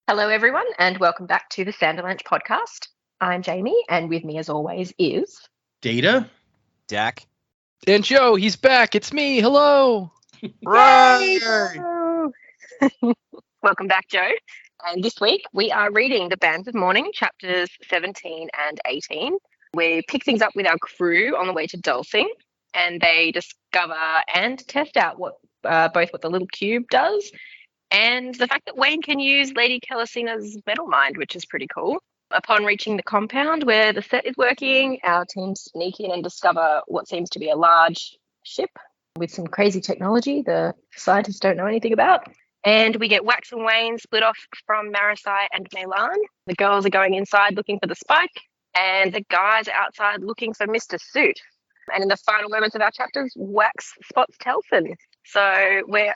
Hello, everyone, and welcome back to the Sanderlanche podcast. I'm Jamie, and with me, as always, is Data? Dak. And Joe, he's back. It's me. Hello. Yay! Welcome back, Joe. And this week, we are reading The Bands of Mourning, chapters 17 and 18. We pick things up with our crew on the way to Dulcing, and they discover and test out both what the little cube does and the fact that Wayne can use Lady Kelisina's metal mind, which is pretty cool. Upon reaching the compound where the set is working, our team sneak in and discover what seems to be a large ship with some crazy technology the scientists don't know anything about. And we get Wax and Wayne split off from Marasai and Melan. The girls are going inside looking for the spike, and the guys are outside looking for Mr. Suit. And in the final moments of our chapters, Wax spots Telson. So we're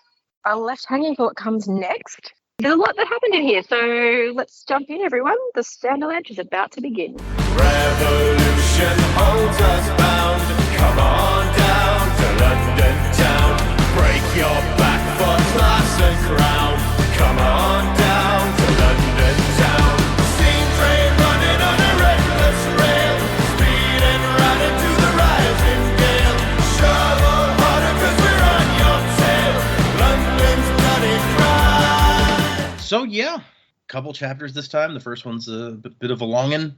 left hanging for what comes next. There's a lot that happened in here, so let's jump in, everyone. The Sanderlanche is about to begin. Revolution holds us bound. Come on down to London town. Break your back for class and crown. Come on down to London town. Steam train running on a reckless rail. Speeding right into the rising gale. Shovel harder 'cause we're on your tail. London's bloody cry. So, yeah, couple chapters this time. The first one's a bit of a longin',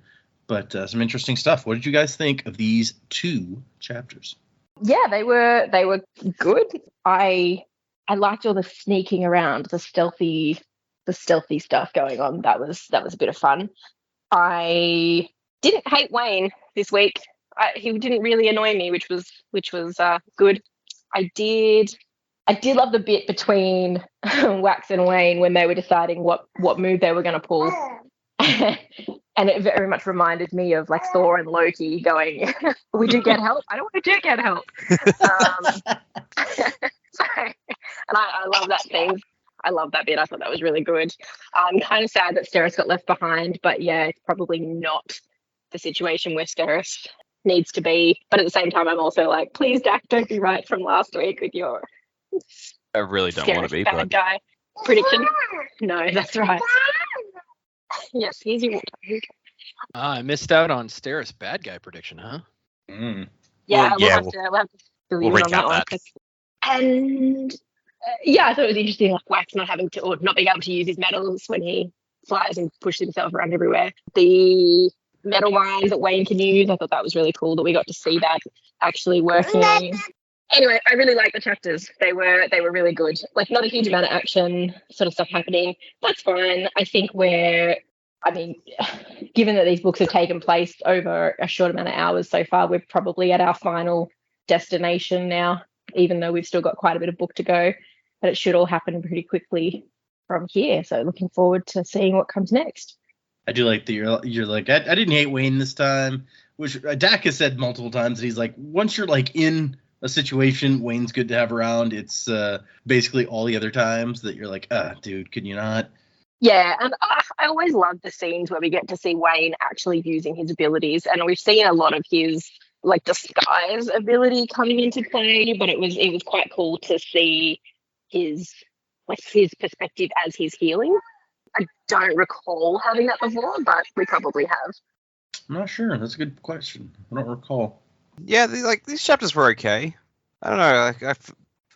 but some interesting stuff. What did you guys think of these two chapters? Yeah, they were good. I liked all the sneaking around, the stealthy stuff going on. That was a bit of fun. I didn't hate Wayne this week. He didn't really annoy me, which was good. I did love the bit between Wax and Wayne when they were deciding what move they were going to pull. And it very much reminded me of like Thor and Loki going, we do get help. I don't want to do get help. And I love that thing. I love that bit. I thought that was really good. I'm kind of sad that Steris got left behind, but yeah, it's probably not the situation where Steris needs to be. But at the same time, I'm also like, please, Dak, don't be right from last week with your I really don't want to be, bad but guy prediction. No, that's right. Yes, here's your water. I missed out on Steris bad guy prediction, huh? Mm. Yeah, Well, we'll have to fill you we'll in on that recap one. And yeah, I thought it was interesting, like Wax not being able to use his metals when he flies and pushes himself around everywhere. The metal lines that Wayne can use, I thought that was really cool that we got to see that actually working. Anyway, I really like the chapters. They were really good. Like, not a huge amount of action sort of stuff happening. That's fine. I think given that these books have taken place over a short amount of hours so far, we're probably at our final destination now, even though we've still got quite a bit of book to go. But it should all happen pretty quickly from here. So looking forward to seeing what comes next. I do like that you're like, I didn't hate Wayne this time, which Dak has said multiple times. And he's like, once you're like in a situation, Wayne's good to have around. It's basically all the other times that you're like, dude, can you not? Yeah, and I always love the scenes where we get to see Wayne actually using his abilities, and we've seen a lot of his like disguise ability coming into play, but it was quite cool to see his perspective as he's healing. I don't recall having that before, but we probably have. I'm not sure. That's a good question. I don't recall. yeah, these chapters were okay. I don't know.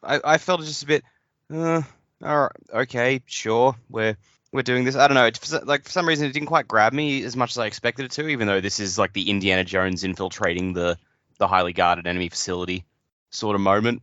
I felt just a bit. All right, okay, sure, we're doing this. I don't know. For some reason, it didn't quite grab me as much as I expected it to. Even though this is like the Indiana Jones infiltrating the highly guarded enemy facility sort of moment.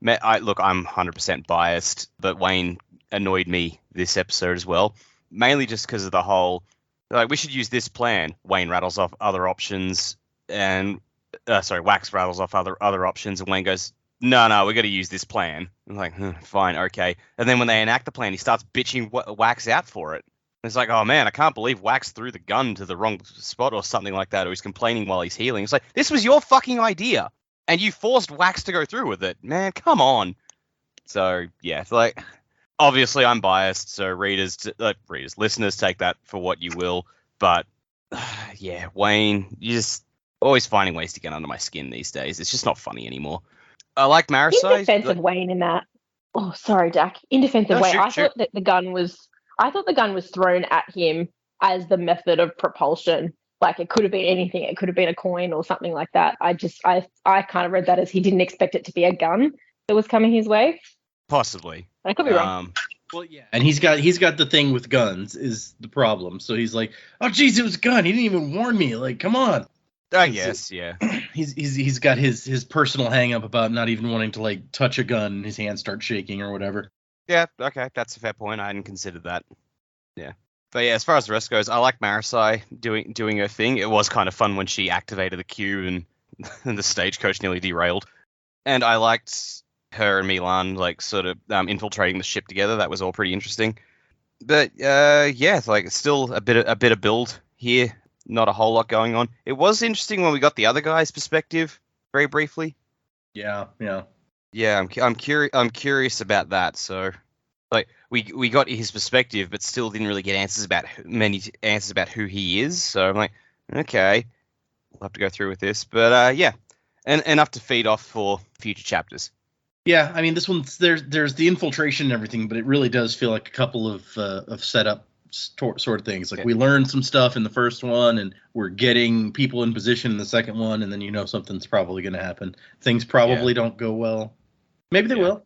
Look, I'm 100% biased, but Wayne annoyed me this episode as well. Mainly just because of the whole, like, we should use this plan. Wayne rattles off other options, and Wax rattles off other options, and Wayne goes, no, we got to use this plan. I'm like, fine, okay. And then when they enact the plan, he starts bitching Wax out for it. And it's like, oh man, I can't believe Wax threw the gun to the wrong spot or something like that, or he's complaining while he's healing. It's like, this was your fucking idea, and you forced Wax to go through with it. Man, come on. So yeah, it's like, obviously I'm biased, so listeners, take that for what you will. But yeah, Wayne, you just always finding ways to get under my skin these days. It's just not funny anymore. I like Marasai. In defense of Wayne in that. Oh, sorry, Dak. In defense of Wayne, I thought that the gun was I thought the gun was thrown at him as the method of propulsion. Like, it could have been anything. It could have been a coin or something like that. I kind of read that as he didn't expect it to be a gun that was coming his way. Possibly. I could be wrong. Well, yeah, and he's got the thing with guns is the problem. So he's like, oh, geez, it was a gun. He didn't even warn me. Like, come on. I guess, yeah. He's got his personal hang up about not even wanting to like touch a gun and his hands start shaking or whatever. Yeah, okay, that's a fair point. I hadn't considered that. Yeah. But yeah, as far as the rest goes, I like Marisai doing her thing. It was kind of fun when she activated the cube and the stagecoach nearly derailed. And I liked her and Milan like sort of infiltrating the ship together. That was all pretty interesting. But yeah, it's like it's still a bit of build here. Not a whole lot going on. It was interesting when we got the other guy's perspective very briefly. Yeah. Yeah, I'm curious about that. So, like, we got his perspective, but still didn't really get many answers about who he is. So I'm like, okay, we'll have to go through with this. But yeah, and enough to feed off for future chapters. Yeah, I mean, this one's there's the infiltration and everything, but it really does feel like a couple of setup sort of things. Like, we learned some stuff in the first one, and we're getting people in position in the second one, and then something's probably going to happen. Things probably don't go well. Maybe they will.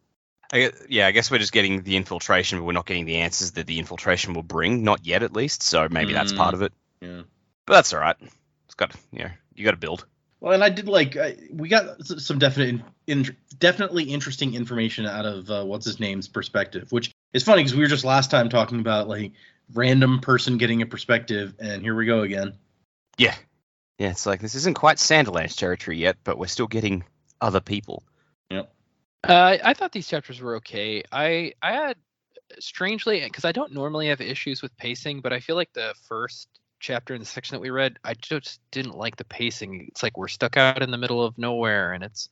I guess we're just getting the infiltration, but we're not getting the answers that the infiltration will bring. Not yet, at least. So maybe that's part of it. Yeah. But that's all right. It's got you got to build. Well, and I did we got some definitely interesting information out of what's his name's perspective, which is funny because we were just last time talking about like random person getting a perspective, and here we go again. Yeah, it's like this isn't quite Sanderlanche territory yet, but we're still getting other people. Yep. I thought these chapters were okay. I had, strangely, because I don't normally have issues with pacing, but I feel like the first chapter in the section that we read, I just didn't like the pacing. It's like we're stuck out in the middle of nowhere, and it's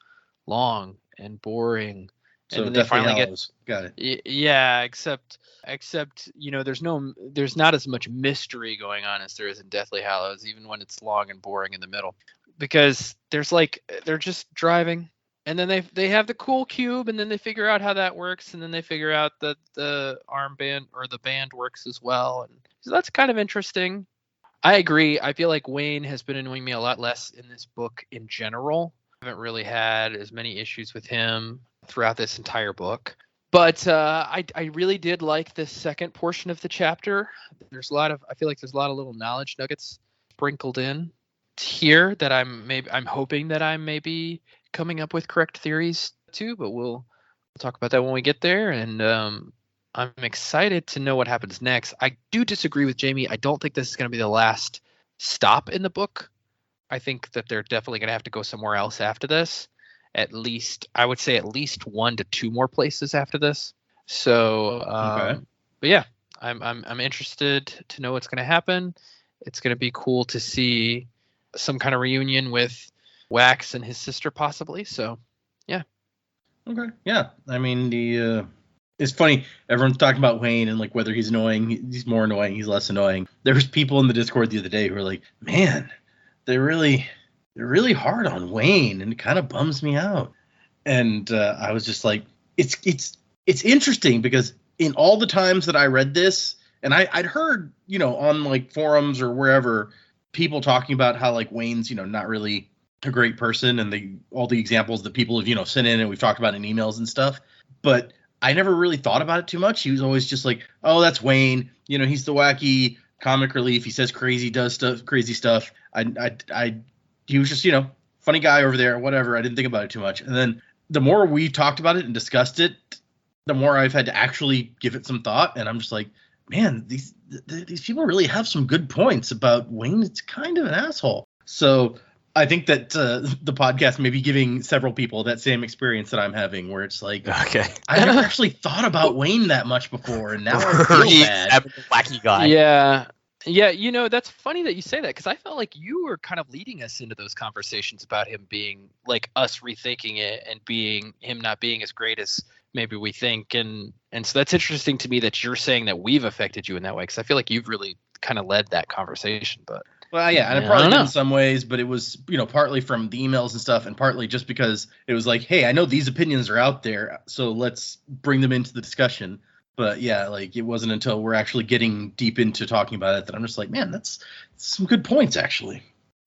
long and boring. So and then they finally got it. Yeah, except there's not as much mystery going on as there is in Deathly Hallows, even when it's long and boring in the middle, because they're just driving. And then they have the cool cube, and then they figure out how that works, and then they figure out that the armband or the band works as well. And so that's kind of interesting. I agree. I feel like Wayne has been annoying me a lot less in this book in general. I haven't really had as many issues with him throughout this entire book. But I really did like the second portion of the chapter. I feel like there's a lot of little knowledge nuggets sprinkled in here that I'm hoping that I'm maybe coming up with correct theories too, but we'll talk about that when we get there. And I'm excited to know what happens next. I do disagree with Jamie. I don't think this is going to be the last stop in the book. I think that they're definitely going to have to go somewhere else after this. I would say at least 1 to 2 more places after this. So, Okay. But yeah, I'm interested to know what's going to happen. It's going to be cool to see some kind of reunion with Wax and his sister possibly. So yeah. Okay. Yeah. I mean, it's funny. Everyone's talking about Wayne and like whether he's annoying. He's more annoying. He's less annoying. There was people in the Discord the other day who were like, man, they're really hard on Wayne, and it kind of bums me out. And I was just like, it's interesting because in all the times that I read this, and I'd heard, on like forums or wherever, people talking about how like Wayne's, not really a great person, and all the examples that people have, sent in and we've talked about in emails and stuff. But I never really thought about it too much. He was always just like, oh, that's Wayne. He's the wacky comic relief. He says crazy stuff. He was just, funny guy over there, whatever. I didn't think about it too much. And then the more we talked about it and discussed it, the more I've had to actually give it some thought. And I'm just like, man, these people really have some good points about Wayne. It's kind of an asshole. So I think that the podcast may be giving several people that same experience that I'm having, where it's like, okay, I never actually thought about Wayne that much before, and now I feel bad. Wacky guy. Yeah, that's funny that you say that, because I felt like you were kind of leading us into those conversations about him being like us rethinking it and being him not being as great as maybe we think, and so that's interesting to me that you're saying that we've affected you in that way, because I feel like you've really kind of led that conversation. But well, yeah, and it probably did in some ways, but it was, partly from the emails and stuff, and partly just because it was like, hey, I know these opinions are out there, so let's bring them into the discussion. But yeah, like it wasn't until we're actually getting deep into talking about it that I'm just like, man, that's some good points actually.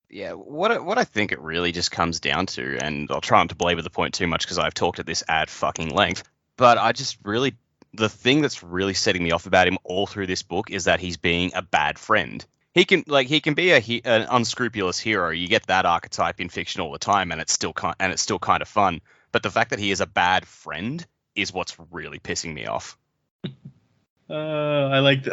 Yeah, what I think it really just comes down to, and I'll try not to belabor the point too much because I've talked at this ad fucking length, but I just really, the thing that's really setting me off about him all through this book is that he's being a bad friend. He can be an unscrupulous hero. You get that archetype in fiction all the time, and it's still kind of fun. But the fact that he is a bad friend is what's really pissing me off. I like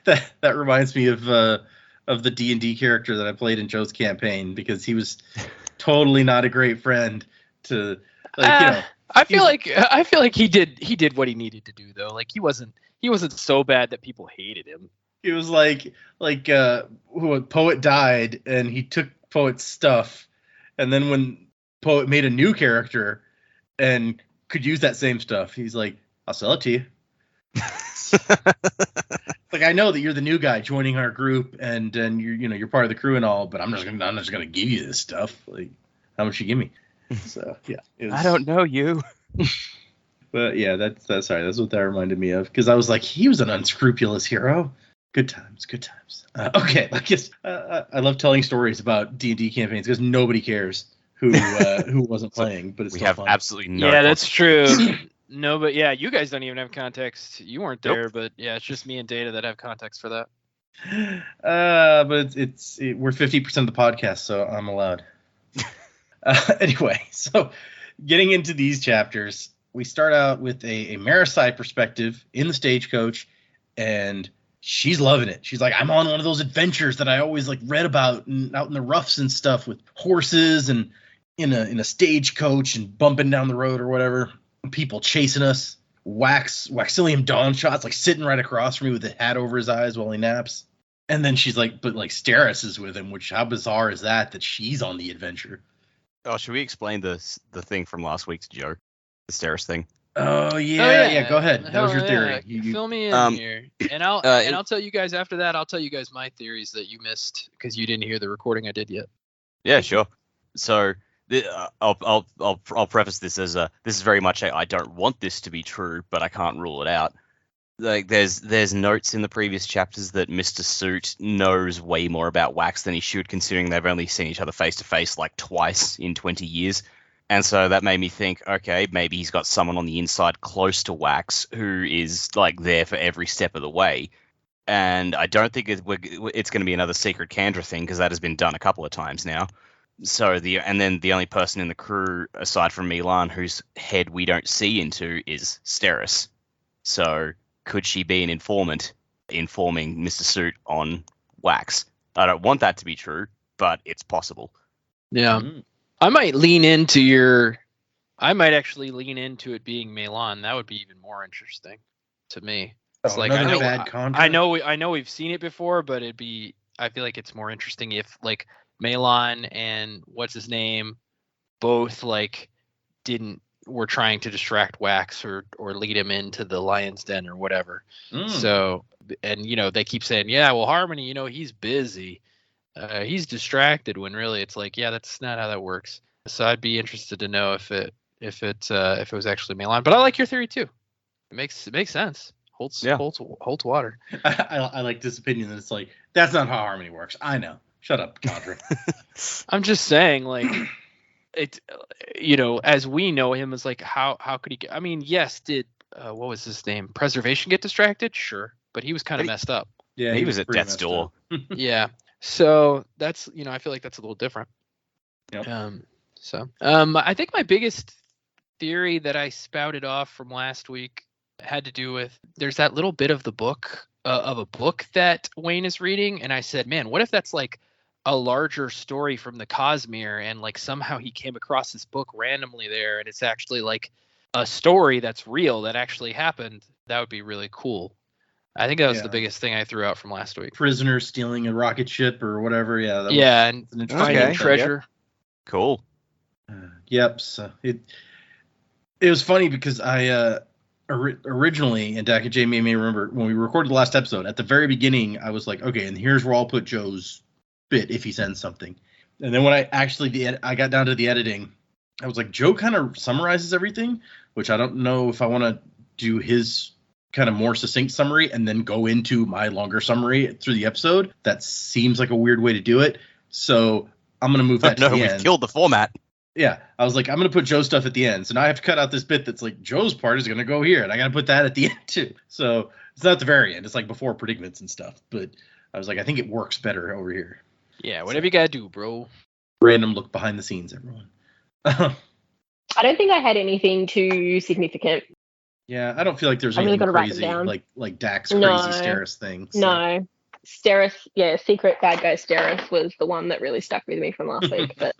that. That reminds me of the D&D character that I played in Joe's campaign, because he was totally not a great friend to, like, I feel like he did what he needed to do though. Like he wasn't so bad that people hated him. It was like Poet died and he took Poet's stuff, and then when Poet made a new character and could use that same stuff, he's like, I'll sell it to you. Like, I know that you're the new guy joining our group, and you're part of the crew and all, but I'm just gonna give you this stuff. Like, how much you give me? So yeah, I don't know you. But yeah, that's what that reminded me of, because I was like, he was an unscrupulous hero. Good times. Okay, I guess I love telling stories about D&D campaigns because nobody cares who wasn't playing, but it's we still have fun. absolutely no. Yeah, that's true. No, but yeah, you guys don't even have context. You weren't there, Nope. But yeah, it's just me and Data that have context for that. But we're 50% of the podcast, so I'm allowed. Anyway, so getting into these chapters, we start out with a Maricide perspective in the stagecoach, and she's loving it. She's like, I'm on one of those adventures that I always like read about out in the roughs and stuff, with horses and in a stagecoach and bumping down the road or whatever. People chasing us. Waxilium Dawn shots, like sitting right across from me with a hat over his eyes while he naps. And then she's like, but like Steris is with him, which how bizarre is that she's on the adventure? Oh, should we explain the thing from last week's Joe? The Steris thing. Oh yeah. Go ahead. That was your Hell theory. yeah. You Fill me in here, and I'll tell you guys after that. I'll tell you guys my theories that you missed because you didn't hear the recording I did yet. Yeah, sure. So I'll preface this as this is very much I don't want this to be true, but I can't rule it out. Like there's notes in the previous chapters that Mr. Suit knows way more about Wax than he should, considering they've only seen each other face to face like twice in 20 years. And so that made me think, okay, maybe he's got someone on the inside close to Wax who is like there for every step of the way. And I don't think it's going to be another secret Kandra thing, because that has been done a couple of times now. So then the only person in the crew aside from Milan whose head we don't see into is Steris. So could she be an informant informing Mr. Suit on Wax? I don't want that to be true, but it's possible. Yeah. I might actually lean into it being Milan. That would be even more interesting to me. It's like I know we've seen it before, but I feel like it's more interesting if like Milan and what's his name both like were trying to distract Wax or lead him into the lion's den or whatever. So, and they keep saying, yeah, well, Harmony, he's busy. He's distracted, when really it's like, yeah, that's not how that works. So I'd be interested to know if it was actually Milan. But I like your theory too. It makes sense. Holds water. I like this opinion that it's like, that's not how Harmony works. I know. Shut up, Kandra. I'm just saying, like, it, as we know him, as like, how could he get? I mean, yes, did what was his name? Preservation get distracted? Sure, but he was kind of messed up. Yeah, he was at death's door. Yeah. So that's I feel like that's a little different. Yep. I think my biggest theory that I spouted off from last week had to do with there's that little bit of the book of a book that Wayne is reading, and I said, man, what if that's like a larger story from the Cosmere, and like somehow he came across this book randomly there, and it's actually like a story that's real that actually happened. That would be really cool. I think that was the biggest thing I threw out from last week. Prisoner stealing a rocket ship or whatever. Yeah. And finding treasure. Yep. Cool. Yep. So it was funny because I originally, and Dak and Jamie may remember when we recorded the last episode, at the very beginning, I was like, okay, and here's where I'll put Joe's bit if he sends something. And then when I got down to the editing, I was like, Joe kind of summarizes everything, which I don't know if I want to do his kind of more succinct summary and then go into my longer summary through the episode. That seems like a weird way to do it. So I'm going to move that to the end. We've killed the format. Yeah, I was like, I'm going to put Joe's stuff at the end. So now I have to cut out this bit that's like Joe's part is going to go here, and I got to put that at the end too. So it's not at the very end. It's like before predicaments and stuff. But I was like, I think it works better over here. Yeah, whatever you got to do, bro. Random look behind the scenes, everyone. I don't think I had anything too significant. Yeah, I don't feel like there's I really anything gotta write crazy them down. like Dak's No. crazy Steris thing. So. No. Steris, yeah, secret bad guy Steris was the one that really stuck with me from last week. But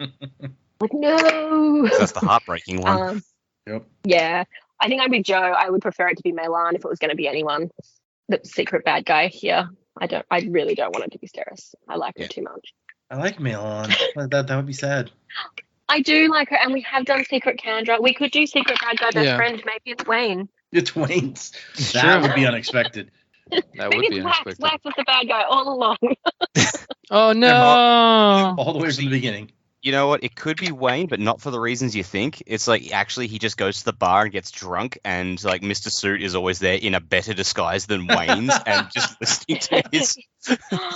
like, no. That's the heartbreaking one. Yep. Yeah, I think I'm with Joe. I would prefer it to be Melan if it was going to be anyone. The secret bad guy here. I really don't want it to be Steris. I like her too much. I like Malon. That would be sad. I do like her, and we have done Secret Candra. We could do Secret Bad Guy Best Friend. Maybe it's Wayne. It's Wayne's. That would be unexpected. That Maybe would be it's Wax. unexpected. Wax was the bad guy all along. Oh no! All the way from the beginning. You know what? It could be Wayne, but not for the reasons you think. It's like actually he just goes to the bar and gets drunk, and like Mr. Suit is always there in a better disguise than Wayne's, and just listening to his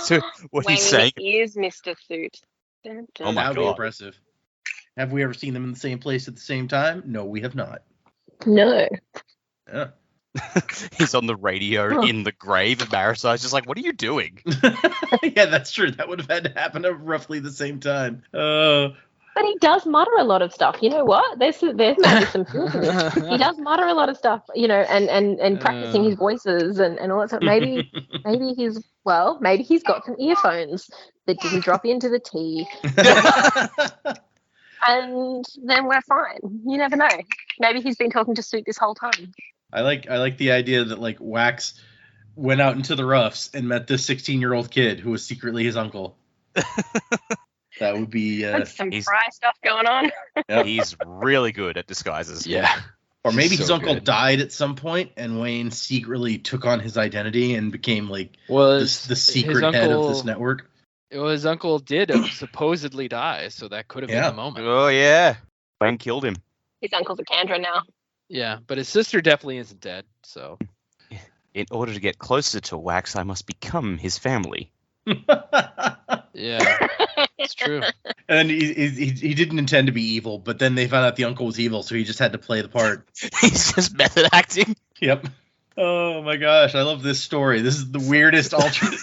to what Wayne he's saying. is Mr. Suit. Dun, dun. Oh my That would be God. impressive. Have we ever seen them in the same place at the same time? No, we have not. No. Yeah. He's on the radio in the grave, and Marisai's just like, "What are you doing?" Yeah, that's true. That would have had to happen at roughly the same time. But he does mutter a lot of stuff. You know what? There's maybe some truth in this. He does mutter a lot of stuff, you know, and practicing his voices and all that stuff. Maybe he's got some earphones that didn't drop into the tea. And then we're fine. You never know. Maybe he's been talking to Suit this whole time. I like the idea that like Wax went out into the roughs and met this 16-year-old kid who was secretly his uncle. That would be That's some fry stuff going on. Yep. He's really good at disguises. Yeah. Or maybe his So uncle good. died at some point and Wayne secretly took on his identity and became like the secret head of this network. His uncle did supposedly die, so that could have been the moment. Oh yeah, Wayne killed him. His uncle's a Candra now. Yeah, but his sister definitely isn't dead, so. In order to get closer to Wax, I must become his family. Yeah, it's true. And he didn't intend to be evil, but then they found out the uncle was evil, so he just had to play the part. He's just method acting. Yep. Oh my gosh, I love this story. This is the weirdest alternate.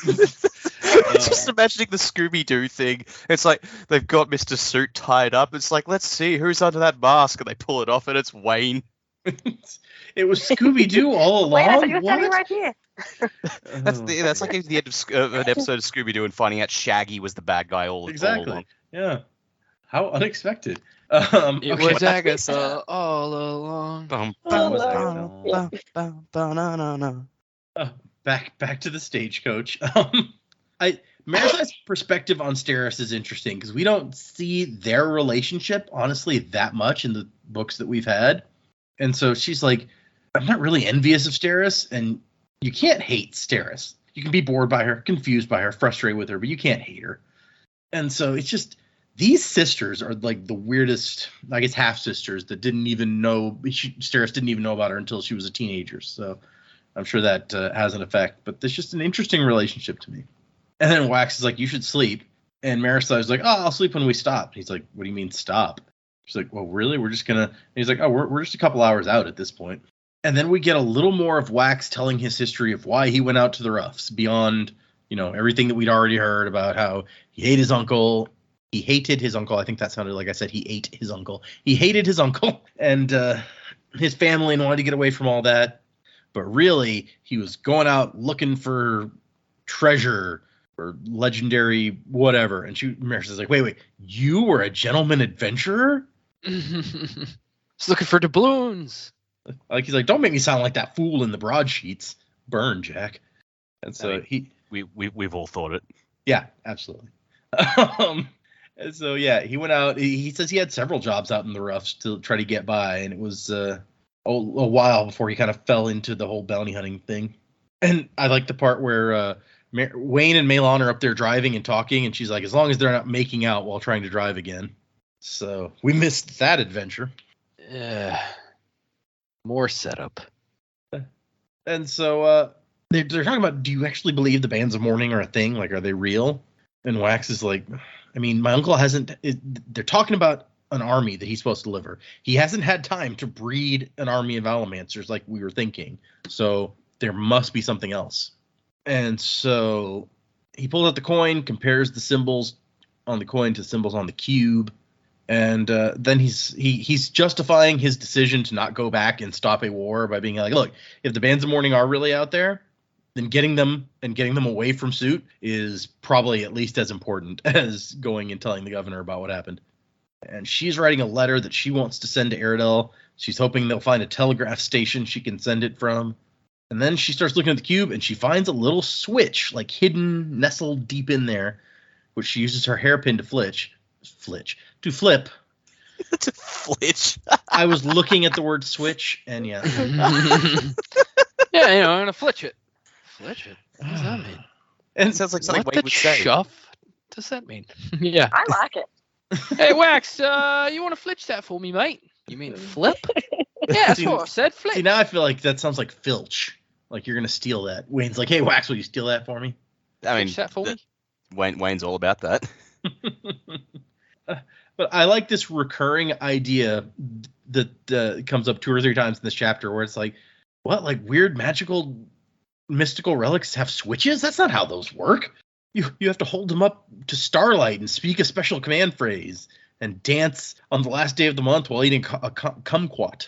Just imagining the Scooby-Doo thing. It's like they've got Mr. Suit tied up. It's like, let's see who's under that mask, and they pull it off, and it's Wayne. It was Scooby-Doo all along. Wait, I thought you were What? standing right here. That's like the end of an episode of Scooby-Doo and finding out Shaggy was the bad guy all Exactly. along. Yeah. How unexpected. It Okay. was Agatha all along. Bum, That was bum, Agatha. bum, bum, bum, na, na, na. Back to the stagecoach. Marisai's perspective on Steris is interesting because we don't see their relationship honestly that much in the books that we've had, and so she's like, I'm not really envious of Steris, and you can't hate Steris. You can be bored by her, confused by her, frustrated with her, but you can't hate her. And so it's just these sisters are like the weirdest, I guess, half sisters that didn't even know Steris didn't even know about her until she was a teenager. So I'm sure that has an effect, but it's just an interesting relationship to me. And then Wax is like, you should sleep. And Marisai is like, oh, I'll sleep when we stop. He's like, what do you mean stop? She's like, well, really? We're just going to... And he's like, oh, we're just a couple hours out at this point. And then we get a little more of Wax telling his history of why he went out to the roughs beyond, everything that we'd already heard about how he hated his uncle. He hated his uncle. I think that sounded like I said he ate his uncle. He hated his uncle and his family and wanted to get away from all that. But really, he was going out looking for treasure or legendary whatever. And Marisai's like, wait, you were a gentleman adventurer? Just looking for doubloons. Like, he's like, don't make me sound like that fool in the broadsheets. Burn, Jack. And so we've all thought it. Yeah, absolutely. And so, yeah, he went out. He says he had several jobs out in the roughs to try to get by. And it was a while before he kind of fell into the whole bounty hunting thing. And I like the part where Wayne and Malon are up there driving and talking. And she's like, as long as they're not making out while trying to drive again. So we missed that adventure. Yeah. More setup. And so they're talking about, do you actually believe the bands of mourning are a thing? Like, are they real? And Wax is like, I mean, my uncle hasn't. They're talking about an army that he's supposed to deliver. He hasn't had time to breed an army of Allomancers like we were thinking. So there must be something else. And so he pulls out the coin, compares the symbols on the coin to symbols on the cube. And then he's justifying his decision to not go back and stop a war by being like, look, if the bands of mourning are really out there, then getting them away from Suit is probably at least as important as going and telling the governor about what happened. And she's writing a letter that she wants to send to Aradel. She's hoping they'll find a telegraph station she can send it from. And then she starts looking at the cube, and she finds a little switch, like hidden, nestled deep in there, which she uses her hairpin to flip. To flip. I was looking at the word switch, and yeah. Yeah, I'm gonna flitch it. Flitch it? What does that mean? And it sounds like something What Wade the would say. chuff does that mean? Yeah. I like it. Hey, Wax, you want to flitch that for me, mate? You mean flip? Yeah, that's what I said. Flip. See, now I feel like that sounds like filch. Like you're going to steal that. Wayne's like, hey, Wax, will you steal that for me? I mean, Flitch that for me? Wayne's all about that. But I like this recurring idea that comes up 2 or 3 times in this chapter where it's like, what? Like weird magical mystical relics have switches? That's not how those work. You have to hold them up to starlight and speak a special command phrase and dance on the last day of the month while eating a kumquat.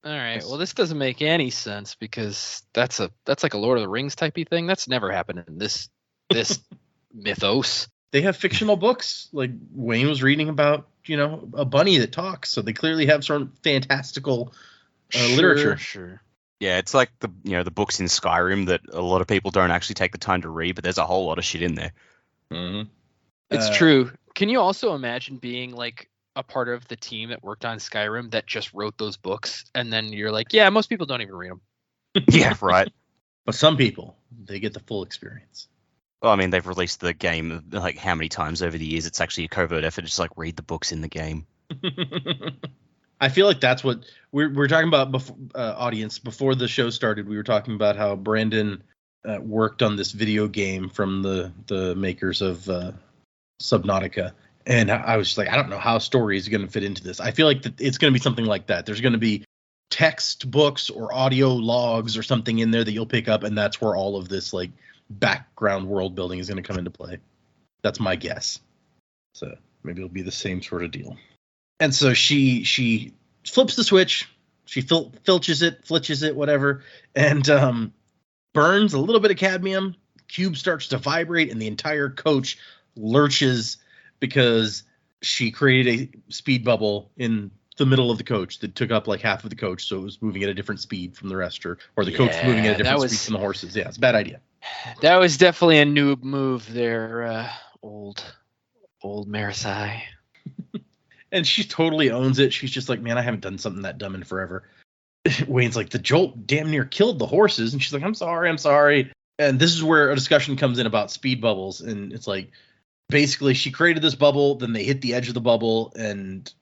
All right. Well, this doesn't make any sense because that's like a Lord of the Rings typey thing. That's never happened in this mythos. They have fictional books. Like Wayne was reading about, a bunny that talks. So they clearly have some fantastical literature. Sure. Yeah, it's like the books in Skyrim that a lot of people don't actually take the time to read, but there's a whole lot of shit in there. Mm-hmm. It's true. Can you also imagine being like a part of the team that worked on Skyrim that just wrote those books, and then you're like, yeah, most people don't even read them. Yeah, right. But some people, they get the full experience. Well, I mean, they've released the game like how many times over the years? It's actually a covert effort to just like read the books in the game. I feel like that's what we're talking about. Audience, before the show started, we were talking about how Brandon worked on this video game from the makers of Subnautica, and I was just like, I don't know how story is going to fit into this. I feel like it's going to be something like that. There's going to be textbooks or audio logs or something in there that you'll pick up, and that's where all of this like background world building is going to come into play. That's my guess. So maybe it'll be the same sort of deal. And so she flips the switch, she flitches it, whatever, and burns a little bit of cadmium. Cube starts to vibrate, and the entire coach lurches because she created a speed bubble in the middle of the coach that took up like half of the coach, so it was moving at a different speed from the rest, or the coach was moving at a different speed from the horses. Yeah, it's a bad idea. That was definitely a noob move there, old Marisai. And she totally owns it. She's just like, man, I haven't done something that dumb in forever. Wayne's like, the jolt damn near killed the horses. And she's like, I'm sorry. And this is where a discussion comes in about speed bubbles. And it's like, basically, she created this bubble, then they hit the edge of the bubble, and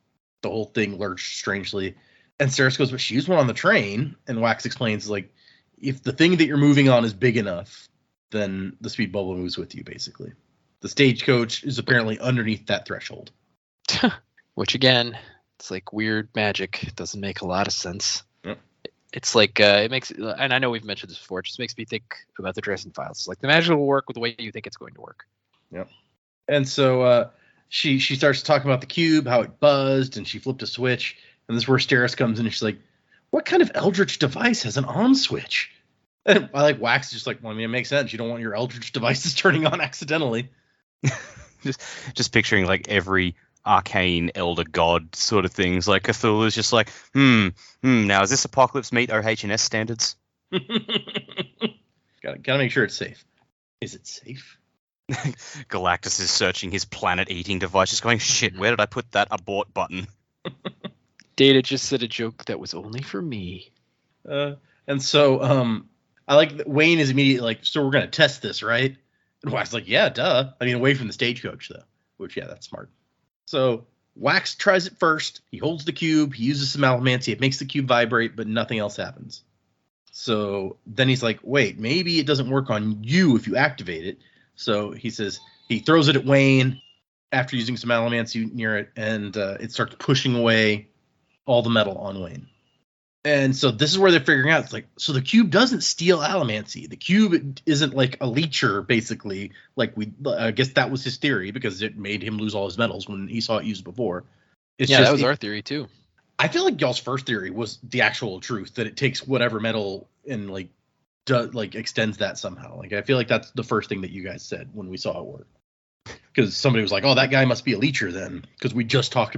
the whole thing lurched strangely. And Ceres goes, but she used one on the train. And Wax explains, like, if the thing that you're moving on is big enough, then the speed bubble moves with you, basically. The stagecoach is apparently underneath that threshold. Which again, it's like weird magic. It doesn't make a lot of sense. Yep. It's like it makes, and I know we've mentioned this before. It just makes me think about the Dresden Files. It's like the magic will work with the way you think it's going to work. Yep. And so she starts talking about the cube, how it buzzed, and she flipped a switch. And this is where Steris comes in, and she's like, "What kind of eldritch device has an on switch?" And I like Wax is just like, well, I mean, it makes sense. You don't want your eldritch devices turning on accidentally. just picturing like every arcane elder god sort of things. Like Cthulhu's just like, now is this apocalypse meet OH&S standards? Gotta make sure it's safe. Is it safe? Galactus is searching his planet eating device, just going, shit, where did I put that abort button? Data just said a joke that was only for me. And so I like that Wayne is immediately like, so we're gonna test this, right? And Wax is like, yeah, duh. I mean, away from the stagecoach though, which yeah, that's smart. So Wax tries it first. He holds the cube. He uses some allomancy. It makes the cube vibrate, but nothing else happens. So then he's like, wait, maybe it doesn't work on you if you activate it. So he says he throws it at Wayne after using some allomancy near it, and it starts pushing away all the metal on Wayne. And so this is where they're figuring out, it's like, so the cube doesn't steal allomancy. The cube isn't like a leecher, basically. Like I guess that was his theory, because it made him lose all his metals when he saw it used before. It's that was our theory too. I feel like y'all's first theory was the actual truth, that it takes whatever metal and extends that somehow. Like I feel like that's the first thing that you guys said when we saw it work. Because somebody was like, oh, that guy must be a leecher then, because we just talked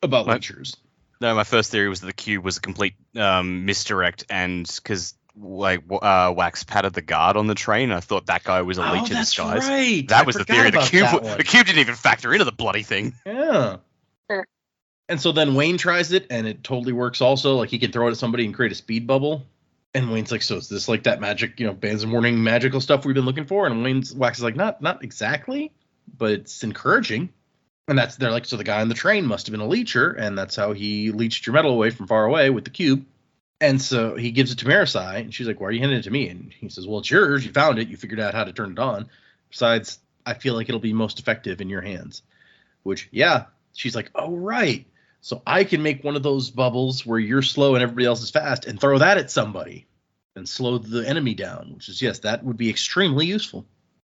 about leechers. No, my first theory was that the cube was a complete misdirect, and because Wax patted the guard on the train, I thought that guy was a leech in disguise. Right. That was the theory. The cube didn't even factor into the bloody thing. Yeah. Sure. And so then Wayne tries it, and it totally works also. Like, he can throw it at somebody and create a speed bubble. And Wayne's like, so is this like that magic, Bands of Mourning magical stuff we've been looking for? And Wax is like, not exactly, but it's encouraging. And they're like, so the guy on the train must have been a leecher, and that's how he leached your metal away from far away with the cube. And so he gives it to Marisai, and she's like, why are you handing it to me? And he says, well, it's yours. You found it. You figured out how to turn it on. Besides, I feel like it'll be most effective in your hands. Which, yeah, she's like, oh, right. So I can make one of those bubbles where you're slow and everybody else is fast and throw that at somebody and slow the enemy down, which is, yes, that would be extremely useful.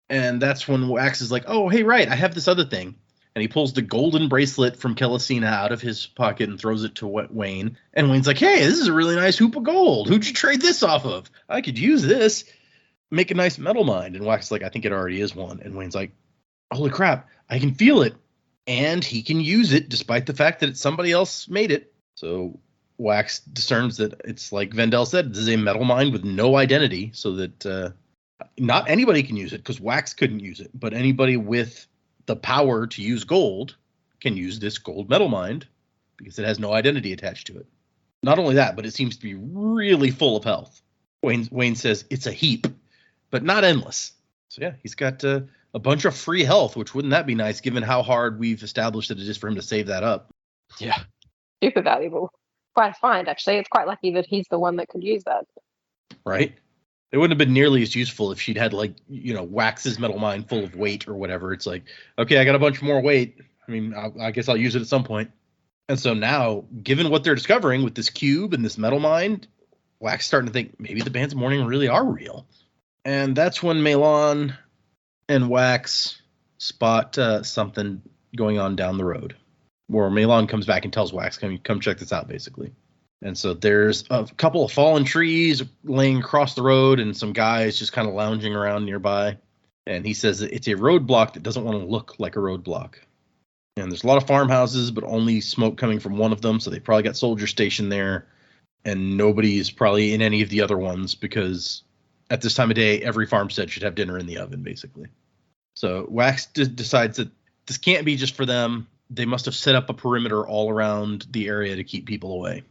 And that's when Wax is like, oh, hey, right, I have this other thing. And he pulls the golden bracelet from Kelisina out of his pocket and throws it to Wayne. And Wayne's like, hey, this is a really nice hoop of gold. Who'd you trade this off of? I could use this. Make a nice metal mine. And Wax is like, I think it already is one. And Wayne's like, holy crap, I can feel it. And he can use it despite the fact that it's somebody else made it. So Wax discerns that it's like Vendel said, this is a metal mine with no identity, so that not anybody can use it, because Wax couldn't use it. But anybody with the power to use gold can use this gold metal mine because it has no identity attached to it. Not only that, but it seems to be really full of health. Wayne says it's a heap, but not endless. So yeah, he's got a bunch of free health, which wouldn't that be nice given how hard we've established that it is for him to save that up. Yeah. Super valuable. Quite a find, actually. It's quite lucky that he's the one that could use that. Right? It wouldn't have been nearly as useful if she'd had, Wax's metal mine full of weight or whatever. It's like, okay, I got a bunch more weight. I mean, I guess I'll use it at some point. And so now, given what they're discovering with this cube and this metal mine, Wax starting to think maybe the Bands of Mourning really are real. And that's when Melon and Wax spot something going on down the road, where Melon comes back and tells Wax, come check this out, basically. And so there's a couple of fallen trees laying across the road and some guys just kind of lounging around nearby. And he says it's a roadblock that doesn't want to look like a roadblock. And there's a lot of farmhouses, but only smoke coming from one of them. So they probably got soldiers stationed there. And nobody's probably in any of the other ones, because at this time of day, every farmstead should have dinner in the oven, basically. So Wax decides that this can't be just for them. They must have set up a perimeter all around the area to keep people away.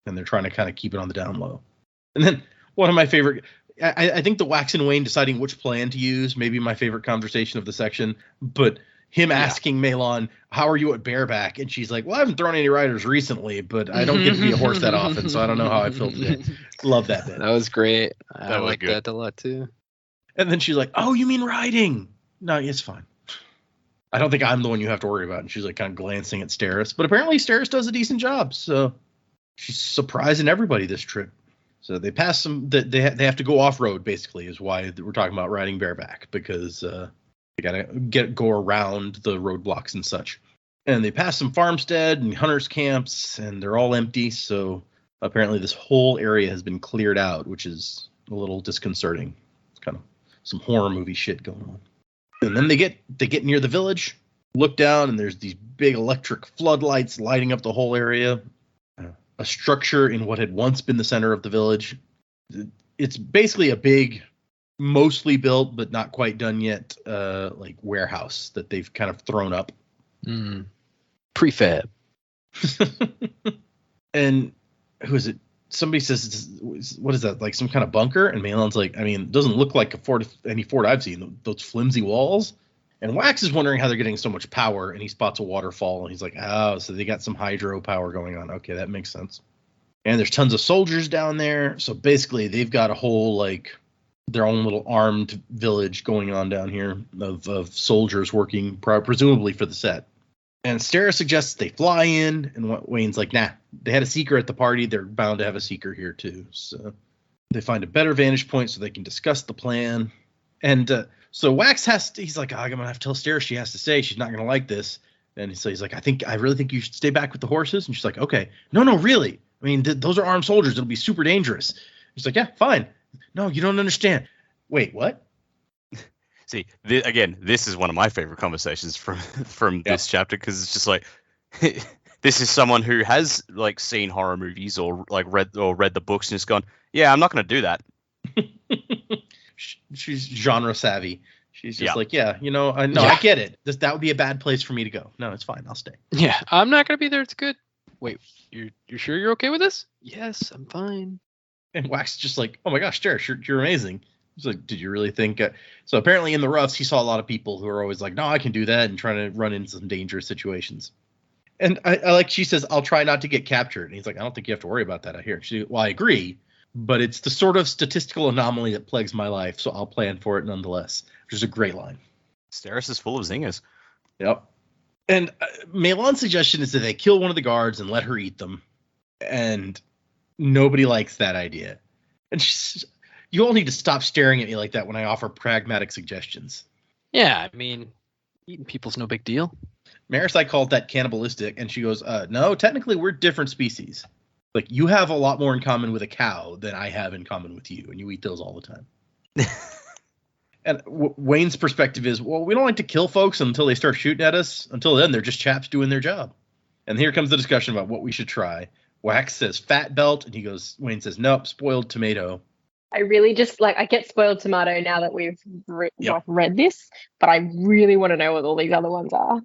And they're trying to kind of keep it on the down low. And then one of my favorite, I think the Wax and Wayne deciding which plan to use, maybe my favorite conversation of the section, but him asking Melon, how are you at bareback? And she's like, well, I haven't thrown any riders recently, but I don't get to be a horse that often, so I don't know how I feel today. Love that bit. That was great. I like that a lot too. And then she's like, oh, you mean riding? No, it's fine. I don't think I'm the one you have to worry about. And she's like kind of glancing at Steris, but apparently Steris does a decent job, so she's surprising everybody this trip. So they pass some. They have to go off road. Basically, is why we're talking about riding bareback, because they gotta go around the roadblocks and such. And they pass some farmstead and hunters camps, and they're all empty. So apparently, this whole area has been cleared out, which is a little disconcerting. It's kind of some horror movie shit going on. And then they get near the village, look down, and there's these big electric floodlights lighting up the whole area. A structure in what had once been the center of the village. It's basically a big, mostly built but not quite done yet, warehouse that they've kind of thrown up. Prefab. And who is it? Somebody says, what is that, like some kind of bunker? And Melon's like, I mean, it doesn't look like any fort I've seen, those flimsy walls. And Wax is wondering how they're getting so much power, and he spots a waterfall, and he's like, oh, so they got some hydro power going on. Okay, that makes sense. And there's tons of soldiers down there. So basically, they've got a whole, like, their own little armed village going on down here of soldiers working presumably for the set. And Stara suggests they fly in, and Wayne's like, nah, they had a seeker at the party. They're bound to have a seeker here, too. So they find a better vantage point so they can discuss the plan. And so Wax he's like, I'm going to have to tell Stara she has to stay. She's not going to like this. And so he's like, I really think you should stay back with the horses. And she's like, okay. No, really. I mean, those are armed soldiers. It'll be super dangerous. He's like, yeah, fine. No, you don't understand. Wait, what? See, this is one of my favorite conversations from this chapter, because it's just like, this is someone who has like seen horror movies or like read the books and just gone, yeah, I'm not going to do that. She's genre savvy. She's just like, yeah, I get it. That would be a bad place for me to go. No, it's fine. I'll stay. Yeah, I'm not going to be there. It's good. Wait, you're sure you're okay with this? Yes, I'm fine. And Wax is just like, oh my gosh, Stara, you're amazing. He's like, did you really think? So apparently in the roughs, he saw a lot of people who are always like, no, I can do that, and trying to run into some dangerous situations. And I like, she says, I'll try not to get captured. And he's like, I don't think you have to worry about that. Well, I agree, but it's the sort of statistical anomaly that plagues my life, so I'll plan for it nonetheless, which is a great line. Steris is full of zingers. Yep. And Melon's suggestion is that they kill one of the guards and let her eat them. And nobody likes that idea. And you all need to stop staring at me like that when I offer pragmatic suggestions. Yeah, I mean, eating people's no big deal. Marisai called that cannibalistic, and she goes, no, technically we're different species. Like, you have a lot more in common with a cow than I have in common with you, and you eat those all the time. And Wayne's perspective is, well, we don't like to kill folks until they start shooting at us. Until then, they're just chaps doing their job. And here comes the discussion about what we should try. Wax says fat belt, and Wayne says, nope, spoiled tomato. I really just, I get spoiled tomato now that we've read this, but I really want to know what all these other ones are.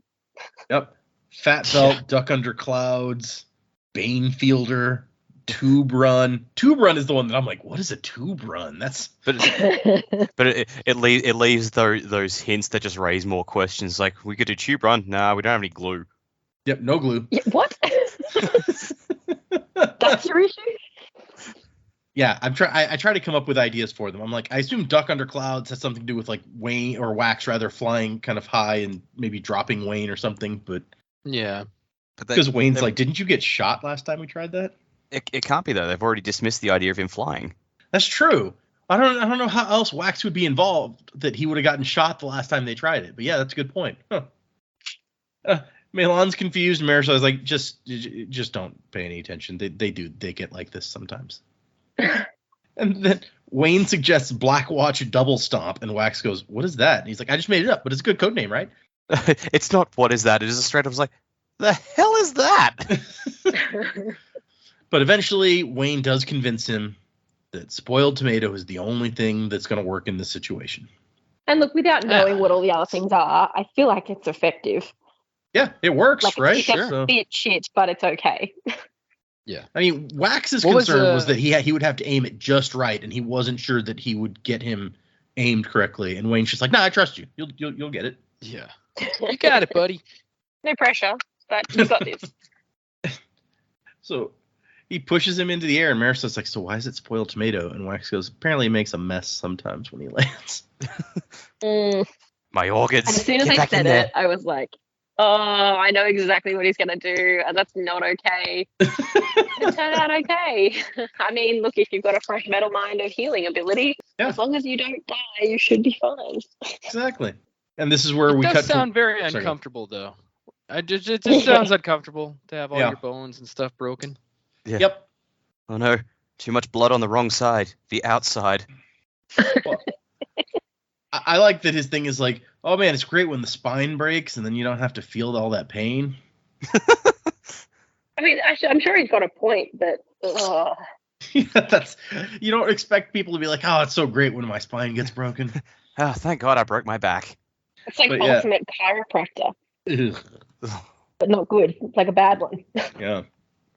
Yep. Fat belt, duck under clouds, Bane fielder, tube run. Tube run is the one that I'm like, what is a tube run? But it leaves those hints that just raise more questions. Like, we could do tube run. Nah, we don't have any glue. Yep, no glue. Yeah, what? That's your issue? Yeah, I try to come up with ideas for them. I'm like, I assume duck under clouds has something to do with like Wayne, or Wax rather, flying kind of high and maybe dropping Wayne or something. But yeah, because Wayne's like, didn't you get shot last time we tried that? It can't be though. They've already dismissed the idea of him flying. That's true. I don't know how else Wax would be involved that he would have gotten shot the last time they tried it. But yeah, that's a good point. Huh. Melon's confused. Marisai's like, just don't pay any attention. They get like this sometimes. And then Wayne suggests Black Watch double stomp, and Wax goes, what is that? And he's like, I just made it up, but it's a good code name, right? It's not what is that. It is a straight up like, the hell is that? But eventually Wayne does convince him that spoiled tomato is the only thing that's going to work in this situation. And look, without knowing what all the other things are, I feel like it's effective. Yeah, it works, right? It's a bit shit, but it's okay. Yeah. I mean, Wax's concern was that he would have to aim it just right, and he wasn't sure that he would get him aimed correctly. And Wayne's just like, I trust you. You'll get it. Yeah. You got it, buddy. No pressure, but you got this. So he pushes him into the air, and Marisai's like, so why is it spoiled tomato? And Wax goes, apparently he makes a mess sometimes when he lands. My organs. As soon as I said it, I was like, oh, I know exactly what he's going to do, and that's not okay. It turned out okay. I mean, look, if you've got a fresh metal mind of healing ability, as long as you don't die, you should be fine. Exactly. And this is where we cut. It does sound very uncomfortable, though. It just sounds uncomfortable to have all your bones and stuff broken. Yeah. Yep. Oh no, too much blood on the wrong side, the outside. Well, I like that his thing is like, oh man, it's great when the spine breaks and then you don't have to feel all that pain. I mean, actually, I'm sure he's got a point, but you don't expect people to be like, oh, it's so great when my spine gets broken. Oh, thank God I broke my back. It's like ultimate chiropractor. But not good. It's like a bad one. Yeah.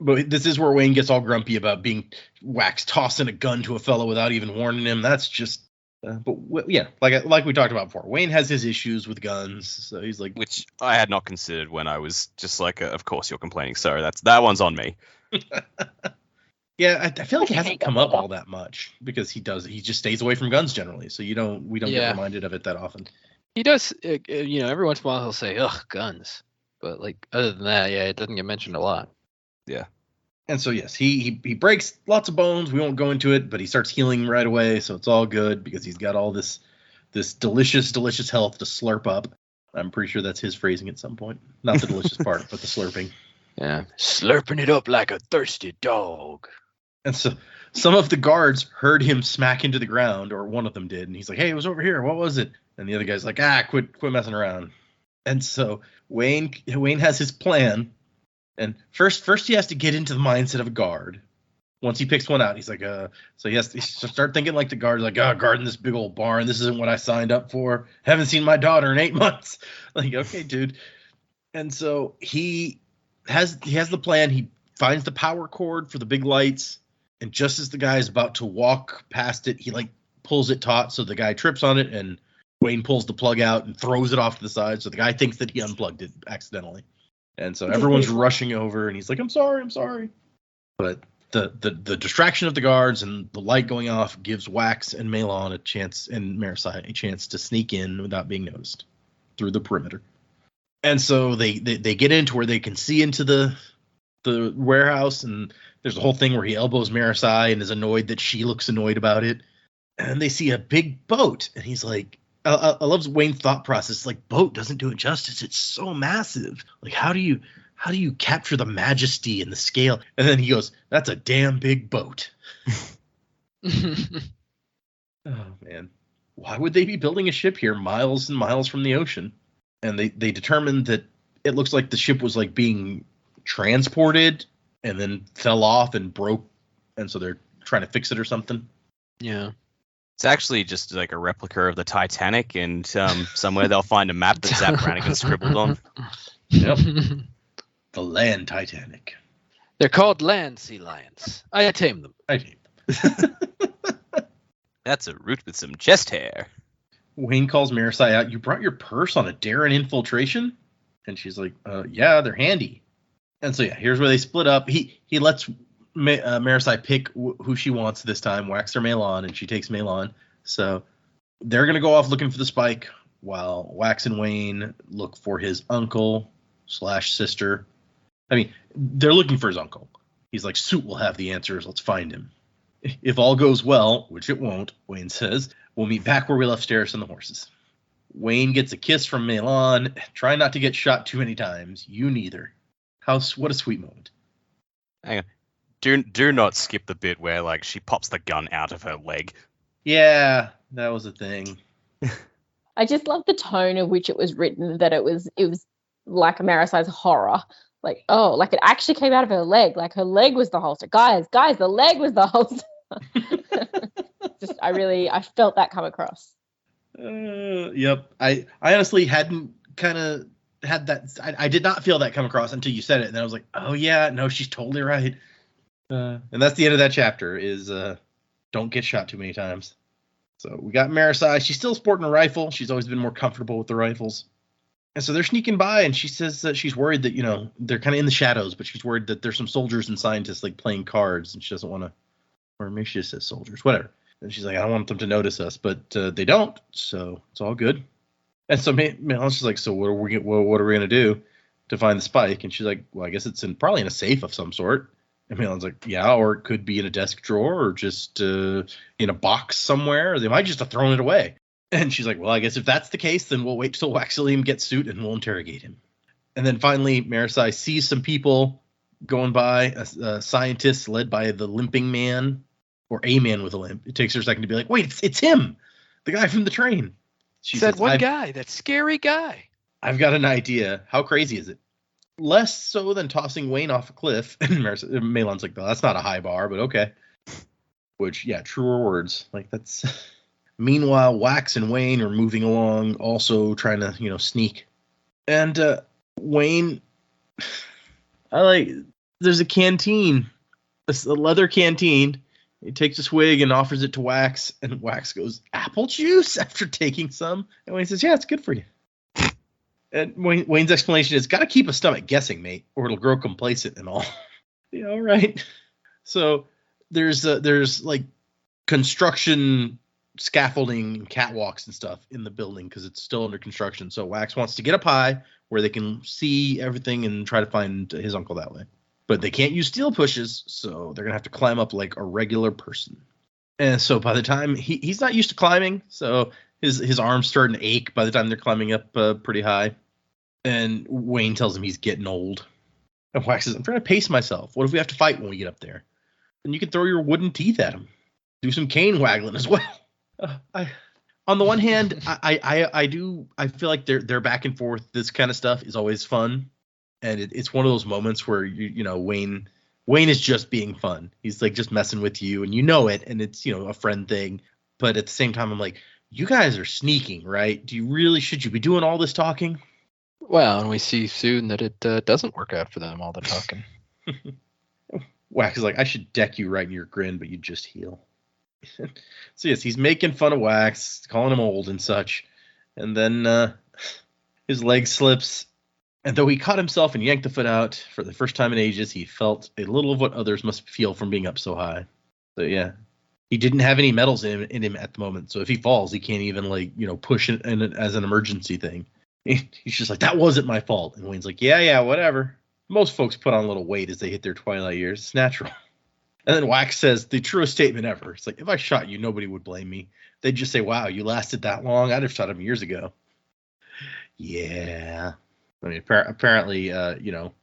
But this is where Wayne gets all grumpy about being Wax tossing a gun to a fellow without even warning him. That's just, like we talked about before. Wayne has his issues with guns, so he's like, which I had not considered when I was just like, of course you're complaining, sir. That one's on me. Yeah, I feel like it Okay, hasn't come up all that much because he just stays away from guns generally, so we don't get Yeah. reminded of it that often. He does, every once in a while he'll say, "Ugh, guns," but like other than that, yeah, it doesn't get mentioned a lot. Yeah. And so yes, he breaks lots of bones. We won't go into it, but he starts healing right away, so it's all good because he's got all this delicious health to slurp up. I'm pretty sure that's his phrasing at some point. Not the delicious part, but the slurping. Yeah, slurping it up like a thirsty dog. And so some of the guards heard him smack into the ground, or one of them did, and he's like, "Hey, it was over here. What was it?" And the other guy's like, quit messing around. And so Wayne has his plan, and first he has to get into the mindset of a guard. Once he picks one out, he's like, so he has to start thinking like the guard, like, guarding this big old barn. This isn't what I signed up for. Haven't seen my daughter in 8 months. Like, okay, dude. And so he has the plan. He finds the power cord for the big lights. And just as the guy is about to walk past it, he like pulls it taut. So the guy trips on it, and Wayne pulls the plug out and throws it off to the side. So the guy thinks that he unplugged it accidentally. And so everyone's rushing over, and he's like, I'm sorry. But the distraction of the guards and the light going off gives Wax and Malon a chance, and Marasai a chance to sneak in without being noticed through the perimeter. And so they get into where they can see into the warehouse, and there's a whole thing where he elbows Marasai and is annoyed that she looks annoyed about it. And they see a big boat, and he's like, I love Wayne's thought process. Like, boat doesn't do it justice. It's so massive. Like, how do you capture the majesty and the scale? And then he goes, that's a damn big boat. Oh, man. Why would they be building a ship here miles and miles from the ocean? And they determined that it looks like the ship was like being transported and then fell off and broke. And so they're trying to fix it or something. Yeah. It's actually just like a replica of the Titanic, and somewhere they'll find a map that Zap Brannigan scribbled on. Yep. The land Titanic. They're called land sea lions. I tame them. That's a root with some chest hair. Wayne calls Marasai out. You brought your purse on a Darren infiltration? And she's like, yeah, they're handy. And so, yeah, here's where they split up. He lets Marasai pick who she wants this time, Wax or Malon, and she takes Malon. So they're going to go off looking for the spike while Wax and Wayne look for his uncle/sister. I mean, they're looking for his uncle. He's like, Suit will have the answers. Let's find him. If all goes well, which it won't, Wayne says, we'll meet back where we left Steris and the horses. Wayne gets a kiss from Malon. Try not to get shot too many times. You neither. What a sweet moment. Hang on. Do not skip the bit where like she pops the gun out of her leg. Yeah, that was a thing. I just love the tone of which it was written, that it was like Marasai's horror. Like, oh, like it actually came out of her leg. Like her leg was the holster. Guys, the leg was the holster. I felt that come across. Yep. I honestly hadn't kind of had that. I did not feel that come across until you said it. And then I was like, oh yeah, no, she's totally right. And that's the end of that chapter is don't get shot too many times. So we got Marasai. She's still sporting a rifle. She's always been more comfortable with the rifles. And so they're sneaking by, and she says that she's worried that, they're kind of in the shadows, but she's worried that there's some soldiers and scientists like playing cards, and she doesn't want to, or maybe she just says soldiers, whatever. And she's like, I don't want them to notice us, but they don't, so it's all good. And so Malon's just like, so what are we going to do to find the spike? And she's like, well, I guess it's probably in a safe of some sort. And Malon's like, yeah, or it could be in a desk drawer or just in a box somewhere. Or they might just have thrown it away. And she's like, well, I guess if that's the case, then we'll wait till Waxilium gets Suit and we'll interrogate him. And then finally, Marasai sees some people going by, scientists led by the limping man, or a man with a limp. It takes her a second to be like, wait, it's him, the guy from the train. She that says, one guy, that scary guy. I've got an idea. How crazy is it? Less so than tossing Wayne off a cliff. And Malon's like, well, that's not a high bar, but okay. Which, yeah, truer words. Like, that's... Meanwhile, Wax and Wayne are moving along, also trying to, sneak. And Wayne, there's a canteen, a leather canteen. He takes a swig and offers it to Wax, and Wax goes, apple juice, after taking some. And Wayne says, yeah, it's good for you. And Wayne's explanation is, got to keep a stomach guessing, mate, or it'll grow complacent and all. Yeah, all right. So there's like construction scaffolding and catwalks and stuff in the building because it's still under construction. So Wax wants to get up high where they can see everything and try to find his uncle that way. But they can't use steel pushes, so they're gonna have to climb up like a regular person. And so by the time he's not used to climbing, so his arms starting to ache by the time they're climbing up pretty high. And Wayne tells him he's getting old. And Wax says, I'm trying to pace myself. What if we have to fight when we get up there? Then you can throw your wooden teeth at him. Do some cane waggling as well. On the one hand, I feel like their back and forth, this kind of stuff is always fun. And it's one of those moments where you know Wayne is just being fun. He's like just messing with you and you know it, and it's, you know, a friend thing. But at the same time, I'm like, you guys are sneaking, right? Should you be doing all this talking? Well, and we see soon that it doesn't work out for them, all the talking. Wax is like, I should deck you right in your grin, but you just heal. So yes, he's making fun of Wax, calling him old and such. And then his leg slips. And though he caught himself and yanked the foot out for the first time in ages, he felt a little of what others must feel from being up so high. So yeah, he didn't have any metals in him at the moment. So if he falls, he can't even like, you know, push it as an emergency thing. He's just like, that wasn't my fault. And Wayne's like, yeah, whatever. Most folks put on a little weight as they hit their twilight years. It's natural. And then Wax says the truest statement ever. It's like, if I shot you, nobody would blame me. They'd just say, wow, you lasted that long? I'd have shot him years ago. Yeah. I mean, apparently, you know,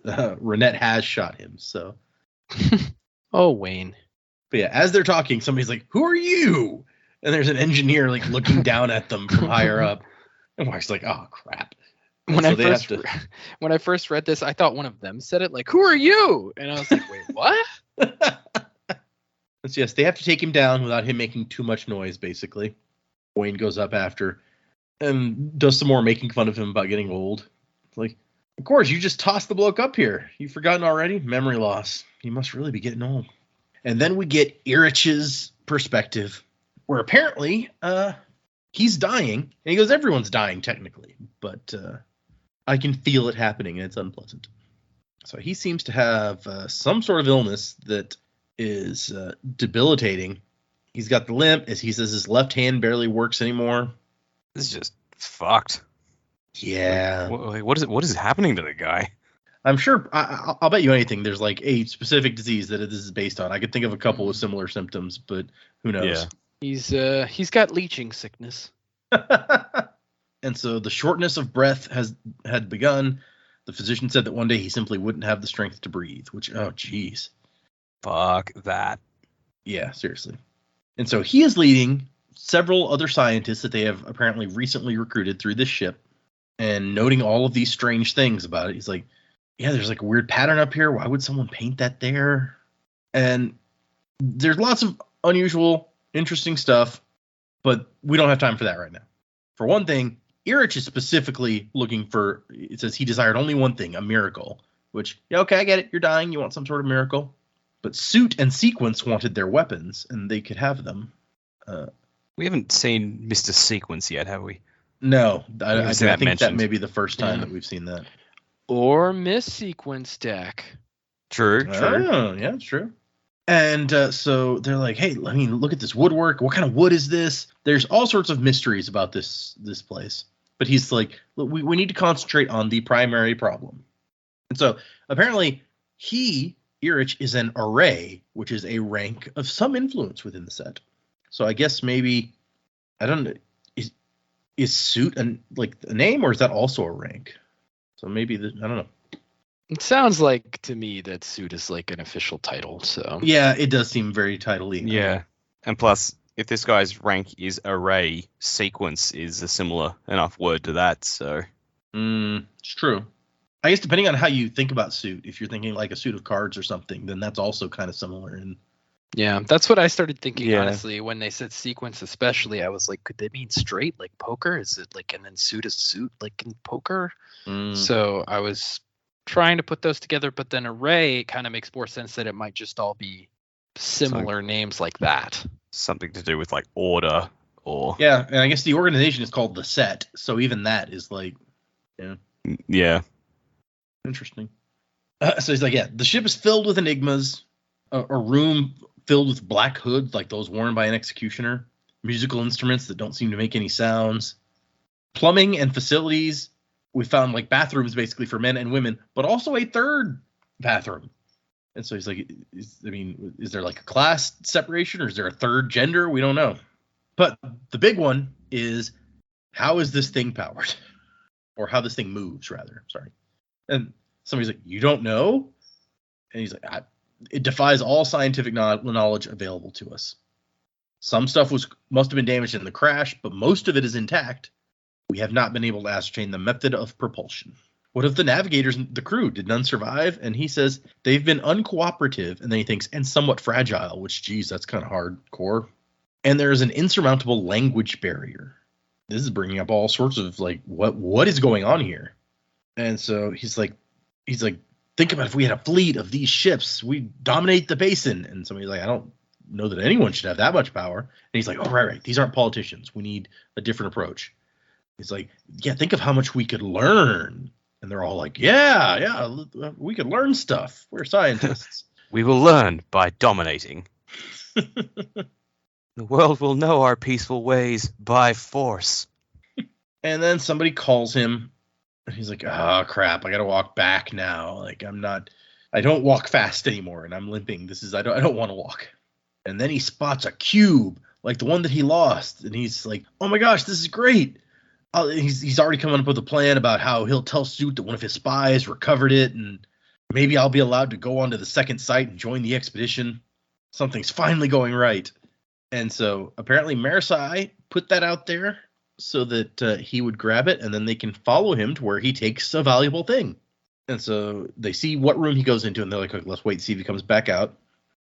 Renette has shot him, so. Oh, Wayne. But yeah, as they're talking, somebody's like, who are you? And there's an engineer, like, looking down at them from higher up. And Wax's like, oh, crap. When I first read this, I thought one of them said it, like, who are you? And I was like, wait, what? So yes, they have to take him down without him making too much noise, basically. Wayne goes up after and does some more making fun of him about getting old. Like, of course, you just tossed the bloke up here. You've forgotten already? Memory loss. He must really be getting old. And then we get Irich's perspective, where apparently he's dying. And he goes, everyone's dying, technically. But I can feel it happening, and it's unpleasant. So he seems to have some sort of illness that is debilitating. He's got the limp. As he says, his left hand barely works anymore. This is just fucked. Yeah. What is happening to the guy? I'm sure. I'll bet you anything. There's like a specific disease that this is based on. I could think of a couple with similar symptoms, but who knows? Yeah. He's got leeching sickness. And so the shortness of breath had begun. The physician said that one day he simply wouldn't have the strength to breathe. Which, oh, geez. Fuck that. Yeah, seriously. And so he is leading several other scientists that they have apparently recently recruited through this ship, and noting all of these strange things about it. He's like, yeah, there's like a weird pattern up here. Why would someone paint that there? And there's lots of unusual, interesting stuff, but we don't have time for that right now. For one thing, Irich is specifically looking for, it says he desired only one thing, a miracle, which, yeah, okay, I get it. You're dying. You want some sort of miracle. But Suit and Sequence wanted their weapons, and they could have them. We haven't seen Mr. Sequence yet, have we? No, I think mentioned. that may be the first time that we've seen that. Or Miss Sequence Deck. True. Oh, yeah, it's true. And so they're like, hey, I mean, look at this woodwork. What kind of wood is this? There's all sorts of mysteries about this place. But he's like, look, we need to concentrate on the primary problem. And so apparently Irich, is an array, which is a rank of some influence within the set. So I guess maybe, I don't know, is Suit like a name, or is that also a rank? So maybe, I don't know. It sounds like to me that Suit is like an official title, so. Yeah, it does seem very title-y. Yeah. And plus, if this guy's rank is array, Sequence is a similar enough word to that, so. It's true. I guess depending on how you think about Suit, if you're thinking like a suit of cards or something, then that's also kind of similar. And yeah, that's what I started thinking, honestly, when they said Sequence especially. I was like, could they mean straight, like poker? Is it like, and then Suit is suit, like in poker? So I was trying to put those together, but then array kind of makes more sense that it might just all be similar names like that. Something to do with like order or... Yeah, and I guess the organization is called the Set, so even that is like, Yeah. Interesting. So he's like, yeah, the ship is filled with enigmas, a room filled with black hoods like those worn by an executioner, musical instruments that don't seem to make any sounds, plumbing and facilities. We found like bathrooms basically for men and women, but also a third bathroom. And so he's like, is there like a class separation, or is there a third gender? We don't know. But the big one is, how is this thing powered? Or how this thing moves, rather. Sorry. And somebody's like, you don't know? And he's like, it defies all scientific knowledge available to us. Some stuff must have been damaged in the crash, but most of it is intact. We have not been able to ascertain the method of propulsion. What of the navigators and the crew? Did none survive? And he says they've been uncooperative, and then he thinks, and somewhat fragile, which, geez, that's kind of hardcore. And there is an insurmountable language barrier. This is bringing up all sorts of like, what is going on here? And so he's like, think about if we had a fleet of these ships, we'd dominate the basin. And somebody's like, I don't know that anyone should have that much power. And he's like, oh, right. These aren't politicians. We need a different approach. He's like, yeah, think of how much we could learn. And they're all like, yeah, we could learn stuff. We're scientists. We will learn by dominating. The world will know our peaceful ways by force. And then somebody calls him. And he's like, oh, crap, I got to walk back now. Like, I don't walk fast anymore, and I'm limping. I don't want to walk. And then he spots a cube, like the one that he lost. And he's like, oh my gosh, this is great. He's already coming up with a plan about how he'll tell Suit that one of his spies recovered it, and maybe I'll be allowed to go on to the second site and join the expedition. Something's finally going right. And so apparently Marasai put that out there so that he would grab it, and then they can follow him to where he takes a valuable thing. And so they see what room he goes into, and they're like, okay, let's wait and see if he comes back out.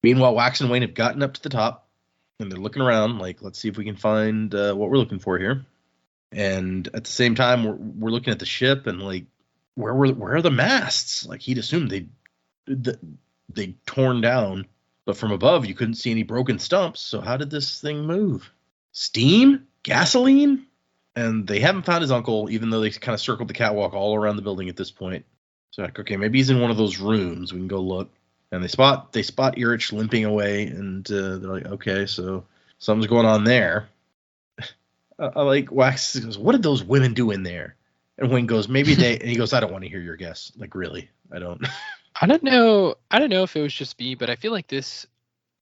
Meanwhile, Wax and Wayne have gotten up to the top, and they're looking around like, let's see if we can find what we're looking for here. And at the same time, we're looking at the ship, and like, where are the masts? Like, he'd assumed they'd torn down, but from above you couldn't see any broken stumps. So how did this thing move? Steam? Gasoline? And they haven't found his uncle, even though they kind of circled the catwalk all around the building at this point. So like, okay, maybe he's in one of those rooms. We can go look. And they spot Eldritch limping away, and they're like, okay, so something's going on there. I like Wax goes, what did those women do in there? And Wayne goes, maybe they. And he goes, I don't want to hear your guess. Like, really, I don't. I don't know if it was just me, but I feel like this.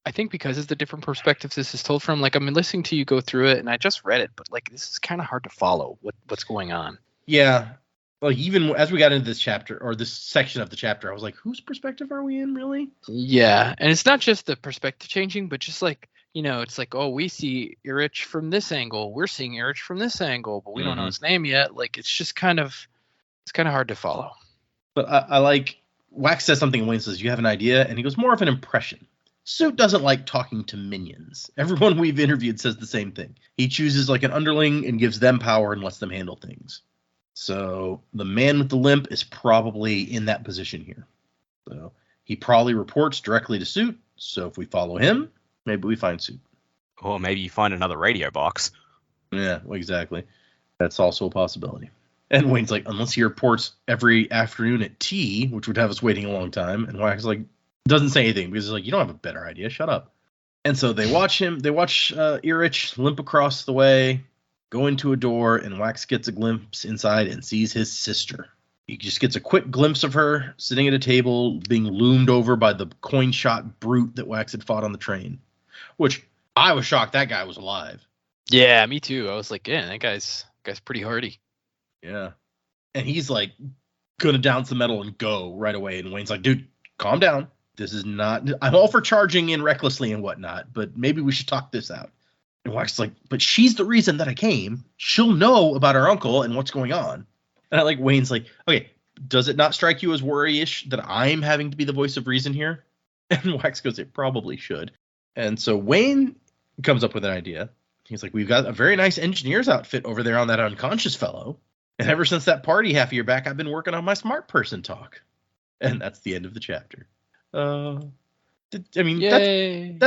I think because it's the different perspectives this is told from. Like, I'm listening to you go through it, and I just read it, but like, this is kind of hard to follow what's going on. Yeah. Like, even as we got into this chapter, or this section of the chapter, I was like, whose perspective are we in, really? Yeah, and it's not just the perspective changing, but just like, it's like, oh, we see Eldritch from this angle, we're seeing Eldritch from this angle, but we don't know his name yet. Like, it's just kind of hard to follow. But I like, Wax says something, and Wayne says, you have an idea? And he goes, more of an impression. Suit doesn't like talking to minions. Everyone we've interviewed says the same thing. He chooses like an underling and gives them power and lets them handle things. So the man with the limp is probably in that position here. So he probably reports directly to Suit. So if we follow him, maybe we find Suit. Or maybe you find another radio box. Yeah, well, exactly. That's also a possibility. And Wayne's like, unless he reports every afternoon at tea, which would have us waiting a long time. And Wax is like, doesn't say anything because he's like, you don't have a better idea. Shut up. And so they watch Eldritch limp across the way, go into a door, and Wax gets a glimpse inside and sees his sister. He just gets a quick glimpse of her sitting at a table being loomed over by the coin shot brute that Wax had fought on the train, which I was shocked that guy was alive. Yeah, me too. I was like, yeah, that guy's pretty hardy. Yeah. And he's like gonna down some metal and go right away. And Wayne's like, dude, calm down. This is not, I'm all for charging in recklessly and whatnot, but maybe we should talk this out. And Wax is like, but she's the reason that I came. She'll know about her uncle and what's going on. And I like Wayne's like, okay, does it not strike you as worry-ish that I'm having to be the voice of reason here? And Wax goes, it probably should. And so Wayne comes up with an idea. He's like, we've got a very nice engineer's outfit over there on that unconscious fellow. And ever since that party half a year back, I've been working on my smart person talk. And that's the end of the chapter. That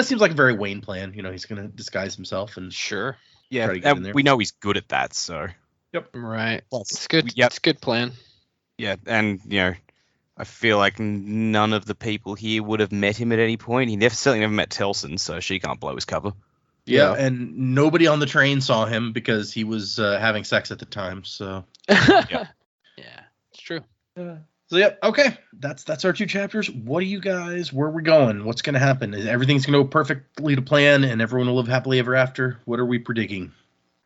seems like a very Wayne plan. He's going to disguise himself and sure. Yeah, try to get in there. We know he's good at that, so. Yep. Right. It's good. Yep. It's a good plan. Yeah, and I feel like none of the people here would have met him at any point. He certainly never met Telson, so she can't blow his cover. Yeah, and nobody on the train saw him because he was having sex at the time. So Yeah, it's true. So yeah, okay. That's our 2 chapters. What do you guys? Where are we going? What's going to happen? Everything's going to go perfectly to plan, and everyone will live happily ever after. What are we predicting?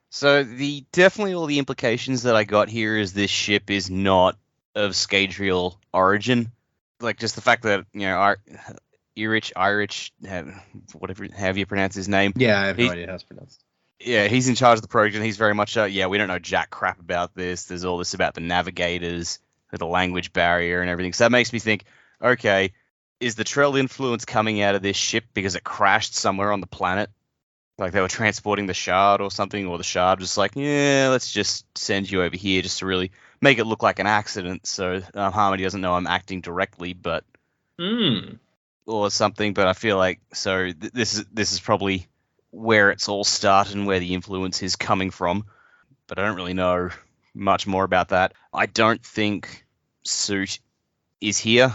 So definitely all the implications that I got here is this ship is not of Scadrial origin. Like just the fact that Irish, whatever, however you pronounce his name. Yeah, I have no idea how it's pronounced. Yeah, he's in charge of the project, and he's very much, we don't know jack crap about this. There's all this about the navigators, the language barrier and everything. So that makes me think, okay, is the Trell influence coming out of this ship because it crashed somewhere on the planet? Like they were transporting the shard or something, or the shard was like, yeah, let's just send you over here just to really make it look like an accident. So Harmony doesn't know I'm acting directly, but or something. But I feel like this is probably where it's all started and where the influence is coming from. But I don't really know much more about that. I don't think Suit is here.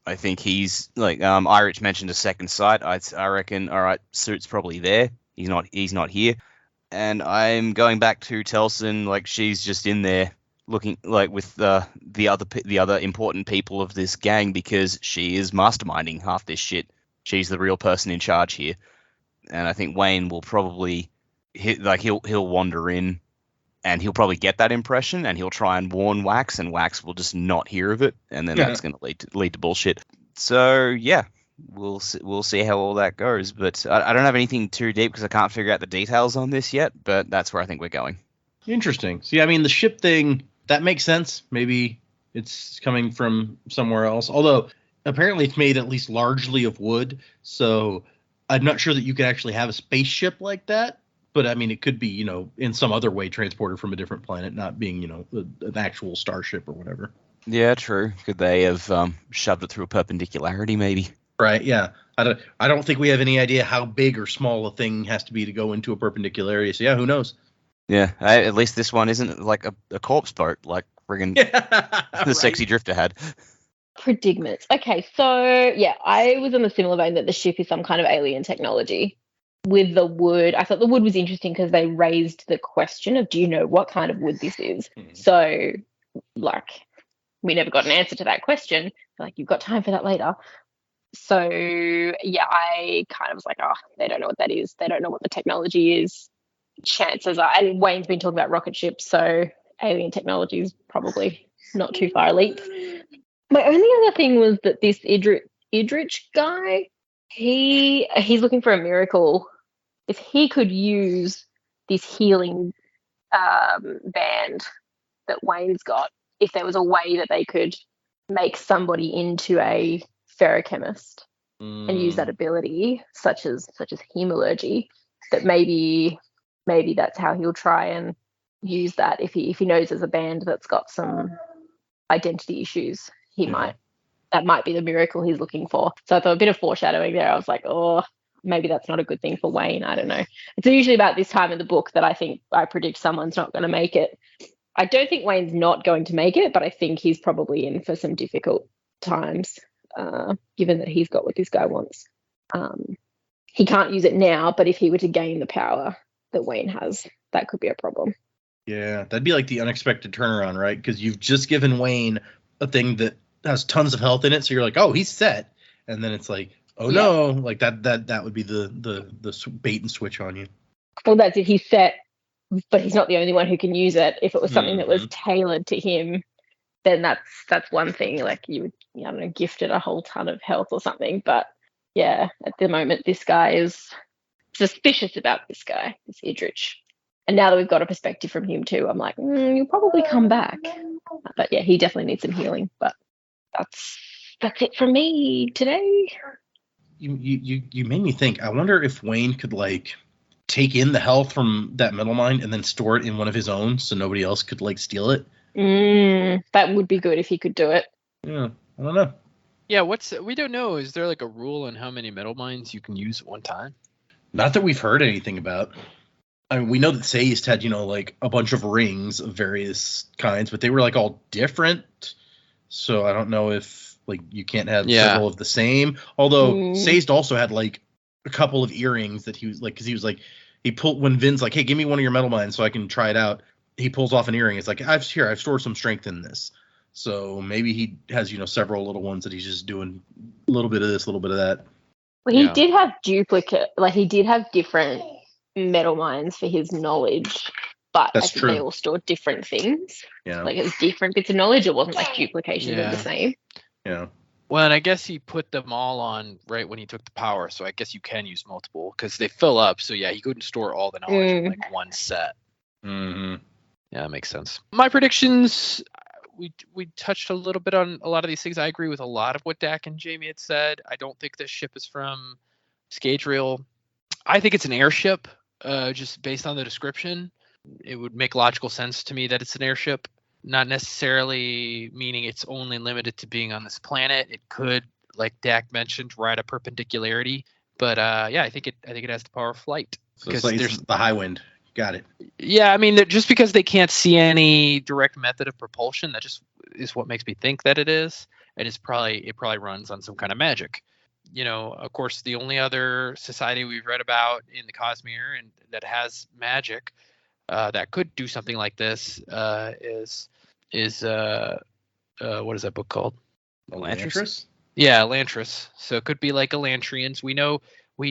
I think he's like Irish mentioned a second sight. I reckon all right, Suit's probably there. He's not here. And I'm going back to Telson, like she's just in there looking like with the other important people of this gang because she is masterminding half this shit. She's the real person in charge here. And I think Wayne will probably he'll wander in and he'll probably get that impression and he'll try and warn Wax and Wax will just not hear of it and then that's going to lead to bullshit. So yeah, we'll see how all that goes. But I don't have anything too deep because I can't figure out the details on this yet. But that's where I think we're going. Interesting. See, I mean, the ship thing, that makes sense. Maybe it's coming from somewhere else. Although apparently it's made at least largely of wood. So I'm not sure that you could actually have a spaceship like that. But I mean, it could be, in some other way transported from a different planet, not being, an actual starship or whatever. Yeah, true. Could they have shoved it through a perpendicularity, maybe? Right. Yeah. I don't think we have any idea how big or small a thing has to be to go into a perpendicularity. So yeah, who knows? Yeah. At least this one isn't like a corpse boat, like friggin' the Sexy Drifter had. Predicaments. Okay, so yeah, I was in the similar vein that the ship is some kind of alien technology. With the wood, I thought the wood was interesting because they raised the question of, do you know what kind of wood this is? So, like, we never got an answer to that question. Like, you've got time for that later. So, yeah, I kind of was like, oh, they don't know what that is. They don't know what the technology is. Chances are, and Wayne's been talking about rocket ships, so alien technology is probably not too far a leap. My only other thing was that this eldritch guy, he's looking for a miracle. If he could use this healing band that Wayne's got, if there was a way that they could make somebody into a ferrochemist and use that ability, such as hemalurgy, that maybe that's how he'll try and use that. If he knows there's a band that's got some identity issues, that might be the miracle he's looking for. So I thought a bit of foreshadowing there. I was like, oh, maybe that's not a good thing for Wayne. I don't know. It's usually about this time in the book that I predict someone's not going to make it. I don't think Wayne's not going to make it, but I think he's probably in for some difficult times, given that he's got what this guy wants. He can't use it now, but if he were to gain the power that Wayne has, that could be a problem. Yeah, that'd be like the unexpected turnaround, right? Because you've just given Wayne a thing that has tons of health in it, so you're like, oh, he's set, and then it's like, oh no, like that would be the bait and switch on you. Well, that's if he's set, but he's not the only one who can use it. If it was something that was tailored to him, then that's one thing. Like you would, I don't know, gifted a whole ton of health or something. But yeah, at the moment, this guy is suspicious about this eldritch. And now that we've got a perspective from him too, I'm like, you'll probably come back. But yeah, he definitely needs some healing. But that's it from me today. You made me think. I wonder if Wayne could like take in the health from that metal mine and then store it in one of his own, so nobody else could like steal it. That would be good if he could do it. Yeah, I don't know. Yeah, we don't know. Is there like a rule on how many metal mines you can use at one time? Not that we've heard anything about. I mean, we know that Seist had, like a bunch of rings of various kinds, but they were like all different. So I don't know if Like you can't have Yeah. several of the same. Although Mm. Sazed also had like a couple of earrings that he was like, because he was like, he pulled when Vin's like, hey, give me one of your metal mines so I can try it out. He pulls off an earring. It's like, I've stored some strength in this. So maybe he has, several little ones that he's just doing a little bit of this, a little bit of that. Well, he Yeah. did have duplicate, like he did have different metal mines for his knowledge, but That's I think true. they all stored different things. Yeah. Like it was different bits of knowledge. It wasn't like duplications of the Yeah. same. Yeah. Well, and I guess he put them all on right when he took the power, so I guess you can use multiple because they fill up. So yeah, he couldn't store all the knowledge in like one set. Mm-hmm. Yeah, that makes sense. My predictions, we touched a little bit on a lot of these things. I agree with a lot of what Dak and Jamie had said. I don't think this ship is from Scadrial. I think it's an airship, just based on the description. It would make logical sense to me that it's an airship. Not necessarily meaning it's only limited to being on this planet. It could, like Dak mentioned, ride a perpendicularity. But yeah, I think it has the power of flight. So it's like it's the high wind. Got it. Yeah, I mean, just because they can't see any direct method of propulsion, that just is what makes me think that it is. And it probably runs on some kind of magic. Of course, the only other society we've read about in the Cosmere and that has magic that could do something like this is what is that book called? Elantris? Yeah, Elantris. So it could be like Elantrians. We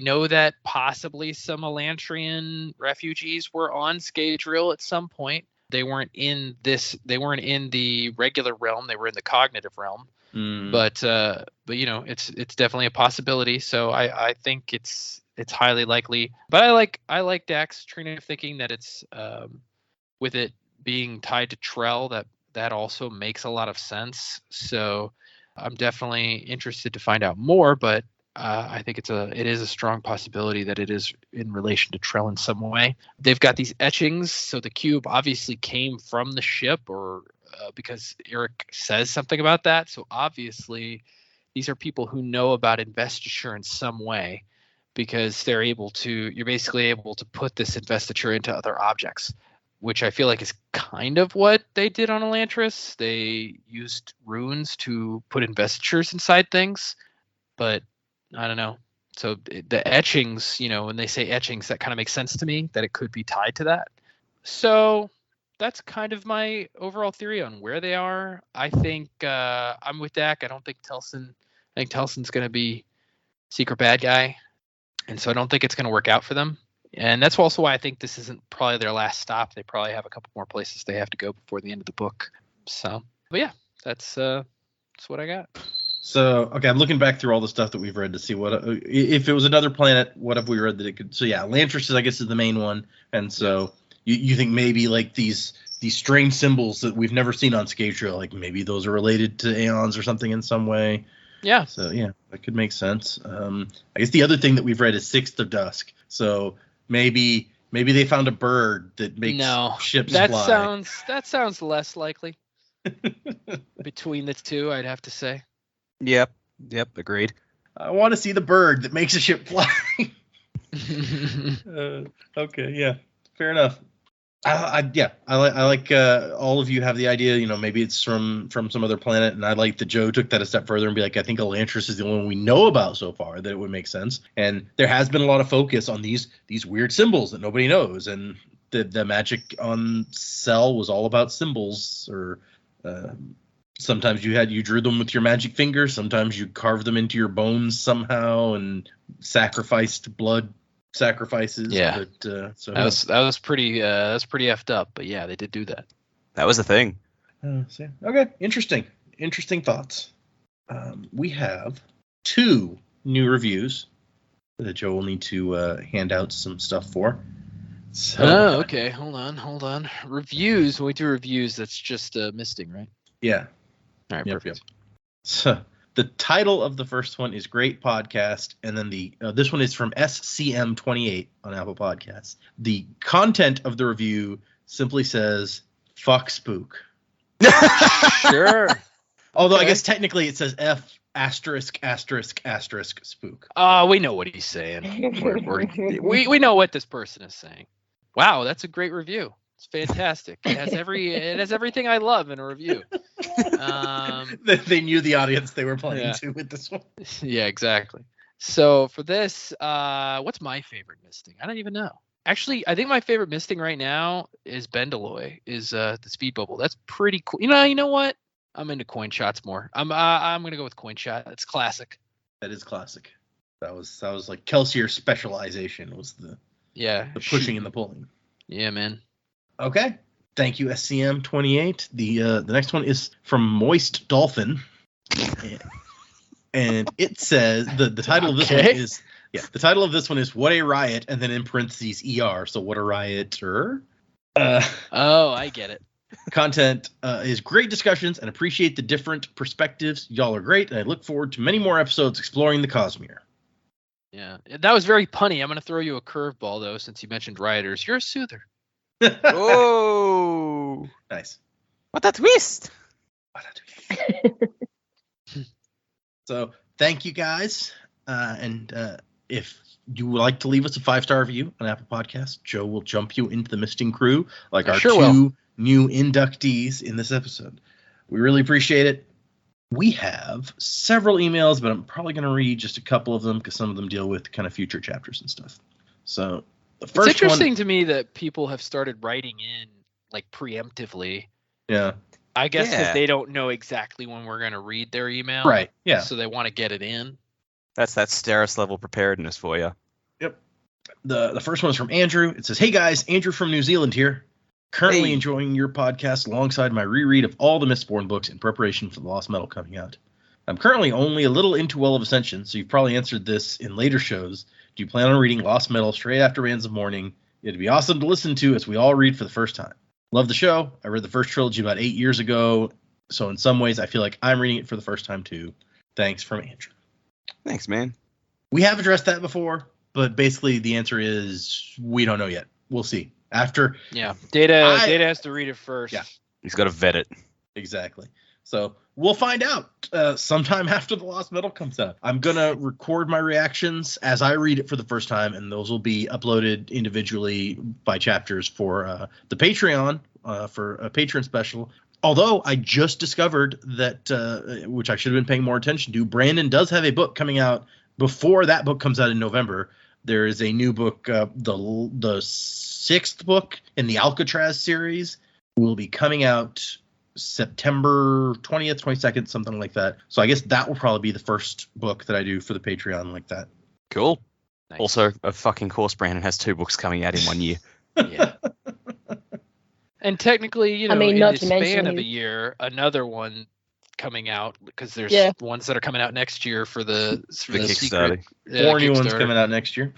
know that possibly some Elantrian refugees were on Scadrial at some point. They weren't in the regular realm. They were in the cognitive realm. But it's definitely a possibility. So I think it's highly likely. But I like Dak's train of thinking that it's with it being tied to Trell, that also makes a lot of sense. So I'm definitely interested to find out more, but I think it is a strong possibility that it is in relation to Trell in some way. They've got these etchings, so the cube obviously came from the ship, or because Eric says something about that. So obviously, these are people who know about investiture in some way, because you're basically able to put this investiture into other objects, which I feel like is kind of what they did on Elantris. They used runes to put investitures inside things, but I don't know. So the etchings, when they say etchings, that kind of makes sense to me that it could be tied to that. So that's kind of my overall theory on where they are. I think I'm with Dak. I don't think Telson. I think Telson's going to be secret bad guy, and so I don't think it's going to work out for them. And that's also why I think this isn't probably their last stop. They probably have a couple more places they have to go before the end of the book. So, but yeah, that's what I got. So, okay, I'm looking back through all the stuff that we've read to see what if it was another planet, what have we read that it could. So yeah, Elantris I guess is the main one, and so you think maybe like these strange symbols that we've never seen on Scadrial, like maybe those are related to Aeons or something in some way. Yeah. So yeah, that could make sense. I guess the other thing that we've read is Sixth of Dusk. So maybe they found a bird that makes ships fly. That sounds less likely. Between the two, I'd have to say. Yep, agreed. I want to see the bird that makes a ship fly. Okay, yeah, fair enough. I like all of you have the idea, maybe it's from some other planet, and I like that Joe took that a step further and be like, I think Elantris is the only one we know about so far that it would make sense. And there has been a lot of focus on these weird symbols that nobody knows, and the magic on Cell was all about symbols, or sometimes you drew them with your magic fingers, sometimes you carved them into your bones somehow and sacrificed blood sacrifices. Yeah. But, so that was pretty effed up, but yeah, they did do that. That was the thing. Okay, interesting thoughts. We have 2 new reviews that Joe will need to hand out some stuff for. So, okay. Hold on. Reviews. When we do reviews, that's just misting, right? Yeah. All right, perfect. Yep. So the title of the first one is Great Podcast, and then this one is from SCM28 on Apple Podcasts. The content of the review simply says, fuck spook. Sure. Although Okay. I guess technically it says F *** spook. We know what he's saying. We know what this person is saying. Wow, that's a great review. It's fantastic. It has everything I love in a review. They knew the audience they were playing to with this one. Yeah, exactly. So for this, what's my favorite misting? I don't even know. Actually, I think my favorite misting right now is Bendaloy, is the speed bubble. That's pretty cool. You know what? I'm into coin shots more. I'm gonna go with coin shot. It's classic. That is classic. That was like Kelsier's specialization was the pushing and the pulling. Yeah, man. Okay. Thank you, SCM28. The next one is from Moist Dolphin. And it says the title of this one is the title of this one is What a Riot, and then in parentheses ER. So what a riot oh, I get it. Content is great discussions and appreciate the different perspectives. Y'all are great, and I look forward to many more episodes exploring the Cosmere. Yeah, that was very punny. I'm going to throw you a curveball, though, since you mentioned rioters. You're a soother. Oh, nice. What a twist! So, thank you guys. And if you would like to leave us a 5-star review on Apple Podcasts, Joe will jump you into the misting crew like our two new inductees in this episode. We really appreciate it. We have several emails, but I'm probably going to read just a couple of them because some of them deal with kind of future chapters and stuff. So the first It's interesting to me that people have started writing in like preemptively. Yeah. I guess because they don't know exactly when we're going to read their email. Right. Yeah. So they want to get it in. That's that Steris level preparedness for you. Yep. The first one is from Andrew. It says, "Hey guys, Andrew from New Zealand here. Currently enjoying your podcast alongside my reread of all the Mistborn books in preparation for the Lost Metal coming out. I'm currently only a little into Well of Ascension, so you've probably answered this in later shows. Do you plan on reading Lost Metal straight after Bands of Mourning? It'd be awesome to listen to as we all read for the first time. Love the show. I read the first trilogy about 8 years ago, so in some ways I feel like I'm reading it for the first time too. Thanks, from Andrew." Thanks, man. We have addressed that before, but basically the answer is we don't know yet. We'll see. After Data has to read it first. Yeah. He's got to vet it. Exactly. So we'll find out sometime after the Lost Metal comes out. I'm going to record my reactions as I read it for the first time, and those will be uploaded individually by chapters for the Patreon, for a patron special. Although I just discovered that, which I should have been paying more attention to, Brandon does have a book coming out before that book comes out in November. There is a new book, the sixth book in the Alcatraz series will be coming out September 20th, 22nd, something like that. So I guess that will probably be the first book that I do for the Patreon like that. Cool. Nice. Also, of fucking course, Brandon has 2 books coming out in 1 year. Yeah. And technically, in the span of a year, another one coming out, because there's ones that are coming out next year for the Kickstarter. Secret. 4 new ones coming out next year.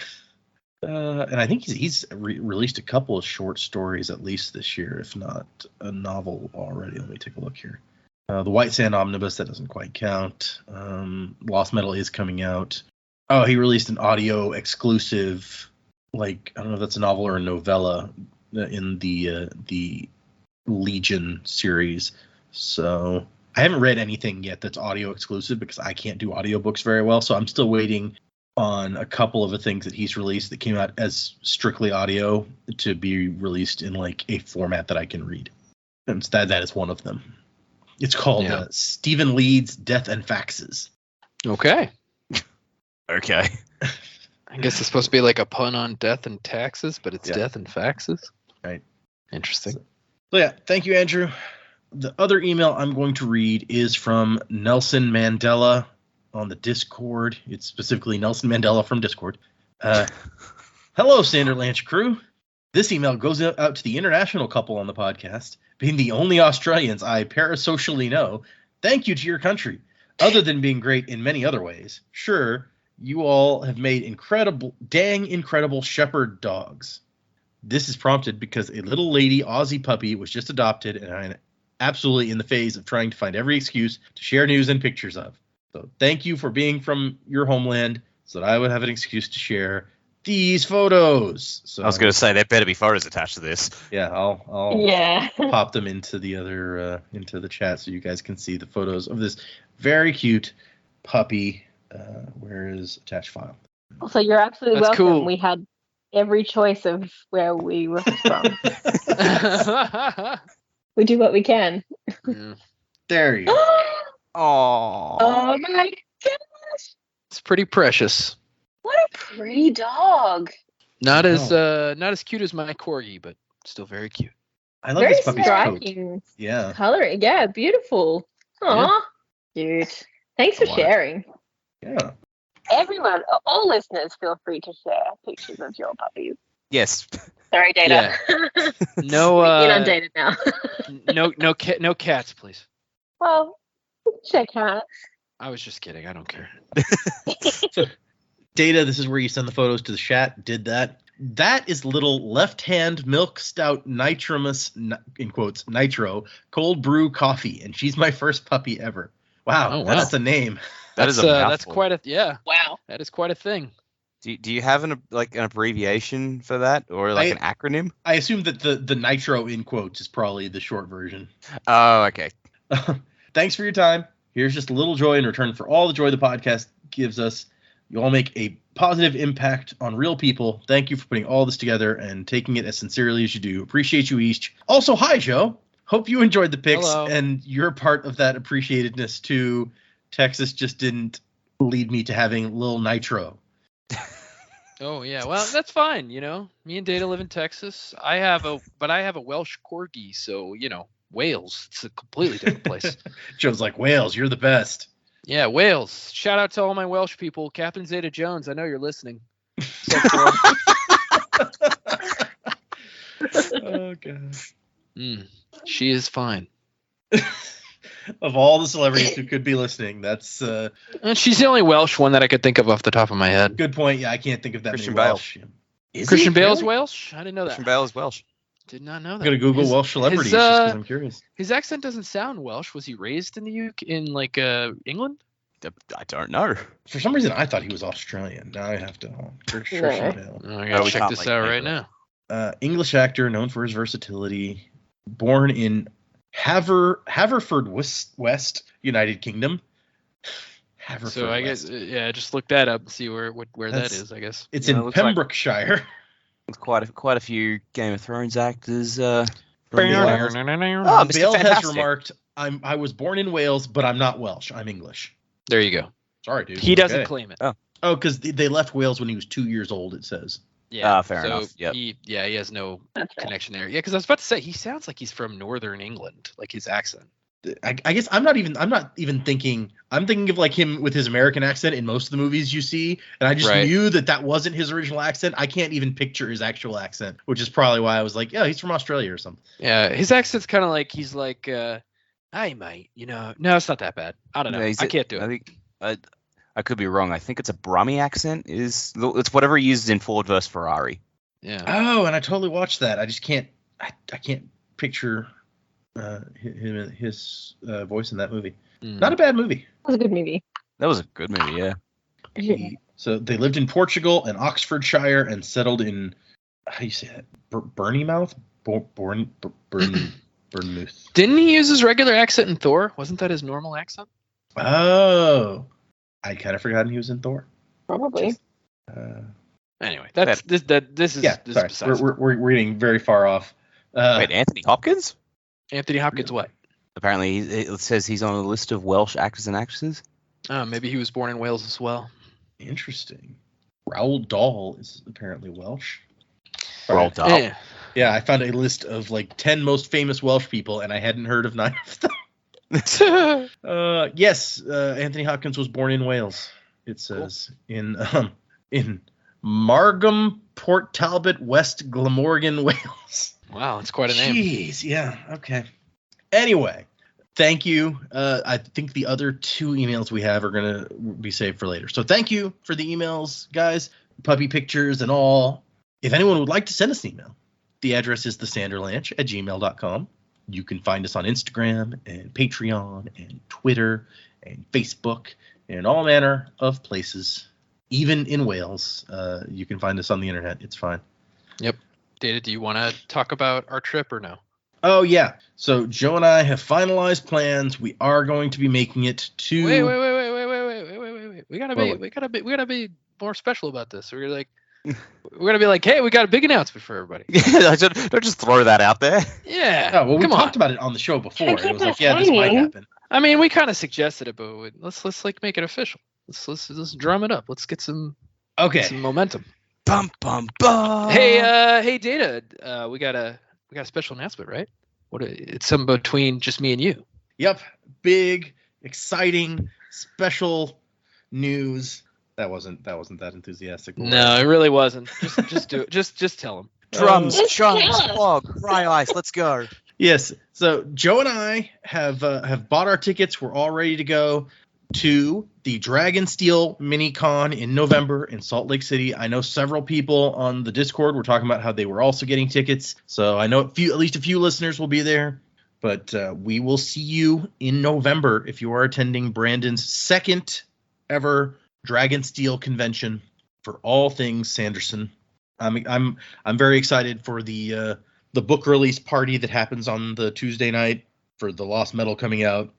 And I think he's released a couple of short stories at least this year, if not a novel already. Let me take a look here. The White Sand Omnibus, that doesn't quite count. Lost Metal is coming out. Oh, he released an audio exclusive, like, I don't know if that's a novel or a novella in the Legion series. So I haven't read anything yet that's audio exclusive because I can't do audiobooks very well. So I'm still waiting on a couple of the things that he's released that came out as strictly audio to be released in like a format that I can read. And that is one of them. It's called Stephen Leeds, Death and Faxes. Okay. Okay. I guess it's supposed to be like a pun on death and taxes, but it's death and faxes. Right. Interesting. So yeah, thank you, Andrew. The other email I'm going to read is from Nelson Mandela on the Discord. It's specifically Nelson Mandela from Discord. Hello, Sanderlanche crew. This email goes out to the international couple on the podcast. Being the only Australians I parasocially know, thank you to your country. Other than being great in many other ways, sure, you all have made incredible shepherd dogs. This is prompted because a little lady Aussie puppy was just adopted, and I'm absolutely in the phase of trying to find every excuse to share news and pictures of. So thank you for being from your homeland so that I would have an excuse to share these photos. So I was going to say there better be photos attached to this. Yeah, I'll pop them into the other into the chat so you guys can see the photos of this very cute puppy. Where is attached file? Also, you're absolutely That's welcome. cool. We had every choice of where we were from. We do what we can. Yeah. There you go. Oh. Oh my gosh. It's pretty precious. What a pretty dog. Not I as cute as my corgi, but still very cute. I love Very this puppy's coat. striking Yeah. coloring. Yeah, beautiful. Aw, cute. Thanks for I want it. sharing. Yeah. Everyone, all listeners, feel free to share pictures of your puppies. Yes. Sorry, Data. No, Inundated now. no cats, please. Well, check out. I was just kidding. I don't care. Data, this is where you send the photos to the chat. Did that. That is little left-hand milk stout nitromus, in quotes, nitro, cold brew coffee. And she's my first puppy ever. Wow, Oh, wow. that's a name. That is a That's mouthful. quite a Wow. That is quite a thing. Do you have an abbreviation for that, or like an acronym? I assume that the nitro in quotes is probably the short version. Oh, okay. Thanks for your time. Here's just a little joy in return for all the joy the podcast gives us. You all make a positive impact on real people. Thank you for putting all this together and taking it as sincerely as you do. Appreciate you each. Also, hi, Joe. Hope you enjoyed the pics. Hello. And you're part of that appreciatedness too. Texas just didn't lead me to having Lil Nitro. Oh yeah, well that's fine. You know, me and Data live in Texas. I have a Welsh corgi, so Wales. It's a completely different place. Joe's like, Wales, you're the best. Yeah, Wales. Shout out to all my Welsh people. Catherine Zeta-Jones, I know you're listening. Oh, God. She is fine. Of all the celebrities who could be listening, that's And she's the only Welsh one that I could think of off the top of my head. good point. Yeah, I can't think of that Christian many Bale. Welsh. Is Christian he? Bale's Really? Welsh? I didn't know that. Christian Bale is Welsh. Did not know that. I'm gonna Google His- Welsh celebrities his, just because I'm curious. His accent doesn't sound Welsh. Was he raised in the UK, in England? I don't know. For some reason, I thought he was Australian. Now I have to. Christian Bale. Oh, I Oh, gotta we check can't, this like, out make right that. now. English actor known for his versatility. Born in Haverfordwest, United Kingdom. Haverfordwest. So I guess just look that up and see where that That's- is. I guess. It's Yeah, it in looks like- Pembrokeshire. There's quite a few Game of Thrones actors. From Bale. Wales. Oh, Mr. Bale has Fantastic. remarked, I was born in Wales, but I'm not Welsh. I'm English. There you go. Sorry, dude. He doesn't Okay. claim it. Oh, because they left Wales when he was 2 years old, it says. Yeah. Fair enough. Yep. He has no That's right. connection there. Yeah, because I was about to say he sounds like he's from Northern England, like his accent. I guess I'm not even thinking. I'm thinking of like him with his American accent in most of the movies you see, and I just Right. knew that wasn't his original accent. I can't even picture his actual accent, which is probably why I was like, yeah, he's from Australia or something. Yeah, his accent's kind of like he's like, "Hey, mate, no, it's not that bad. I don't know. No, I can't do I it." think I could be wrong. I think it's a Brummie accent. It's whatever he uses in Ford vs Ferrari. Yeah. Oh, and I totally watched that. I just can't. I can't picture his voice in that movie. Mm. Not a bad movie. That was a good movie. That was a good movie. Yeah. So they lived in Portugal and Oxfordshire and settled in, how do you say that? Bournemouth? Bournemouth. Didn't he use his regular accent in Thor? Wasn't that his normal accent? Oh, I'd kind of forgotten he was in Thor. Probably. Anyway, this is Yeah, this sorry. is besides. We're getting very far off. Wait, Anthony Hopkins? Anthony Hopkins. What? Apparently, it says he's on a list of Welsh actors and actresses. Oh, maybe he was born in Wales as well. Interesting. Raoul Dahl is apparently Welsh. Roald Dahl. Eh. Yeah, I found a list of like 10 most famous Welsh people, and I hadn't heard of 9 of them. Yes, Anthony Hopkins was born in Wales. It says in Margam, Port Talbot, West Glamorgan, Wales. Wow, that's quite a name. Jeez, yeah, okay. Anyway, thank you. I think the other 2 emails we have are gonna be saved for later. So thank you for the emails, guys. Puppy pictures and all. If anyone would like to send us an email, the address is thesanderlanche@gmail.com. You can find us on Instagram and Patreon and Twitter and Facebook and all manner of places. Even in Wales, you can find us on the internet. It's fine. Yep. Data, do you want to talk about our trip or no? Oh, yeah. So Joe and I have finalized plans. We are going to be making it to... Wait. We gotta Well, we gotta be more special about this. We're gonna be like, hey, we got a big announcement for everybody. Yeah, don't just throw that out there. Yeah. Oh, well, we come talked on. about it on the show before. Can't It was keep like, yeah, this might hanging. happen. I mean, we kind of suggested it, but let's like make it official. Let's drum it up. Let's get some momentum. Bum bum bum. Hey, Data. We got a special announcement, right? It's something between just me and you. Yep. Big, exciting, special news. That wasn't that enthusiastic. No, it really wasn't. Just do it. Just tell him. Drums, Just chunks, tell us. fog, dry ice. Let's go. Yes. So Joe and I have bought our tickets. We're all ready to go to the Dragonsteel Mini-Con in November in Salt Lake City. I know several people on the Discord were talking about how they were also getting tickets. So I know at least a few listeners will be there. But we will see you in November if you are attending Brandon's second ever Dragonsteel convention for all things Sanderson. I'm very excited for the book release party that happens on the Tuesday night for the Lost Metal coming out.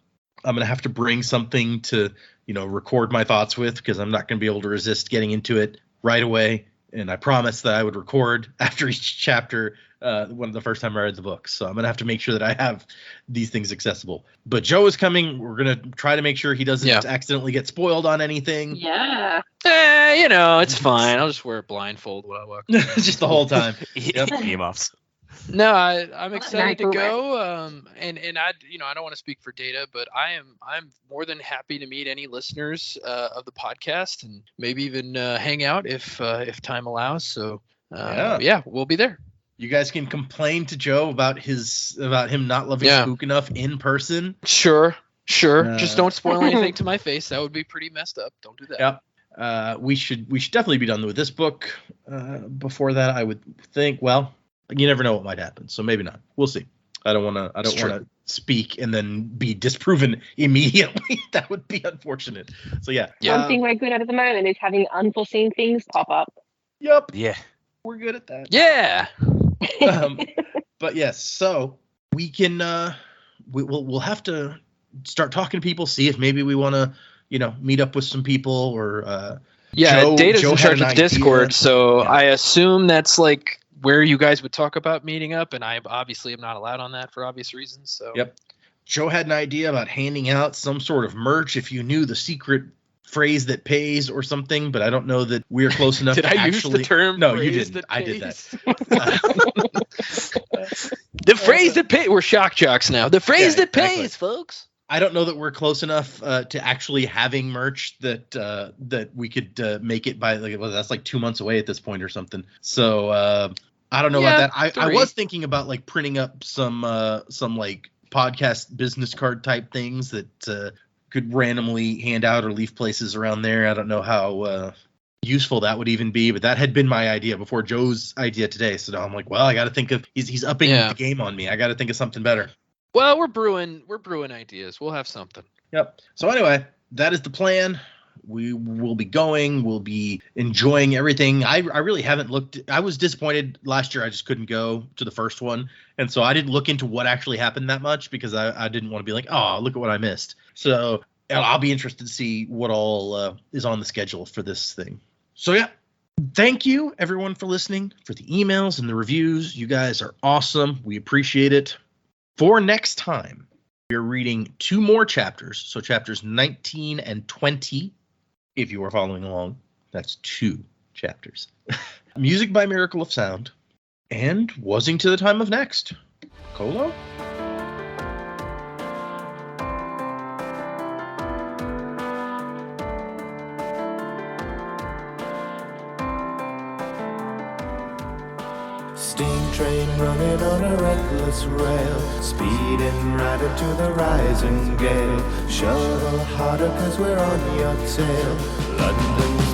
I'm going to have to bring something to, record my thoughts with, because I'm not going to be able to resist getting into it right away. And I promised that I would record after each chapter the first time I read the book. So I'm going to have to make sure that I have these things accessible. But Joe is coming. We're going to try to make sure he doesn't accidentally get spoiled on anything. Yeah. It's fine. I'll just wear a blindfold when I walk. Just the whole time. Yep. Earmuffs. No, I'm excited to Nice. go. And I don't want to speak for Data, but I'm more than happy to meet any listeners of the podcast and maybe even hang out if time allows. So we'll be there. You guys can complain to Joe about him not loving Spook enough in person. Sure. Just don't spoil anything to my face. That would be pretty messed up. Don't do that. Yep. We should definitely be done with this book before that, I would think. Well, you never know what might happen, so maybe not. We'll see. I don't want to speak and then be disproven immediately. That would be unfortunate. So yeah. One thing we're good at the moment is having unforeseen things pop up. Yep. Yeah. We're good at that. Yeah. But yes, so we can we'll have to start talking to people, see if maybe we want to meet up with some people or Data's in charge of Discord, idea. so I assume that's like where you guys would talk about meeting up, and I obviously am not allowed on that for obvious reasons. So yep. Joe had an idea about handing out some sort of merch if you knew the secret phrase that pays or something, but I don't know that we're close enough Did to I actually... use the term? No, you phrase didn't. that I did pays? that. The phrase that pays. We're shock jocks now. The phrase that pays, exactly. folks. I don't know that we're close enough to actually having merch that we could make it by that's like 2 months away at this point or something. So I don't know about that. I was thinking about like printing up some like podcast business card type things that could randomly hand out or leave places around there. I don't know how useful that would even be, but that had been my idea before Joe's idea today. So now I'm like, well, I got to think of he's upping the game on me. I got to think of something better. Well, we're brewing ideas. We'll have something. Yep. So anyway, that is the plan. We will be going. We'll be enjoying everything. I really haven't looked. I was disappointed last year. I just couldn't go to the first one. And so I didn't look into what actually happened that much because I didn't want to be like, oh, look at what I missed. So I'll be interested to see what all is on the schedule for this thing. So yeah, thank you everyone for listening, for the emails and the reviews. You guys are awesome. We appreciate it. For next time, we're reading 2 more chapters. So chapters 19 and 20. If you are following along, that's 2 chapters. Music by Miracle of Sound. And Wasing to the Time of Next. Colo? Steam train running on a reckless rail, speeding right into the rising gale. Shovel harder 'cause we're on your tail. London's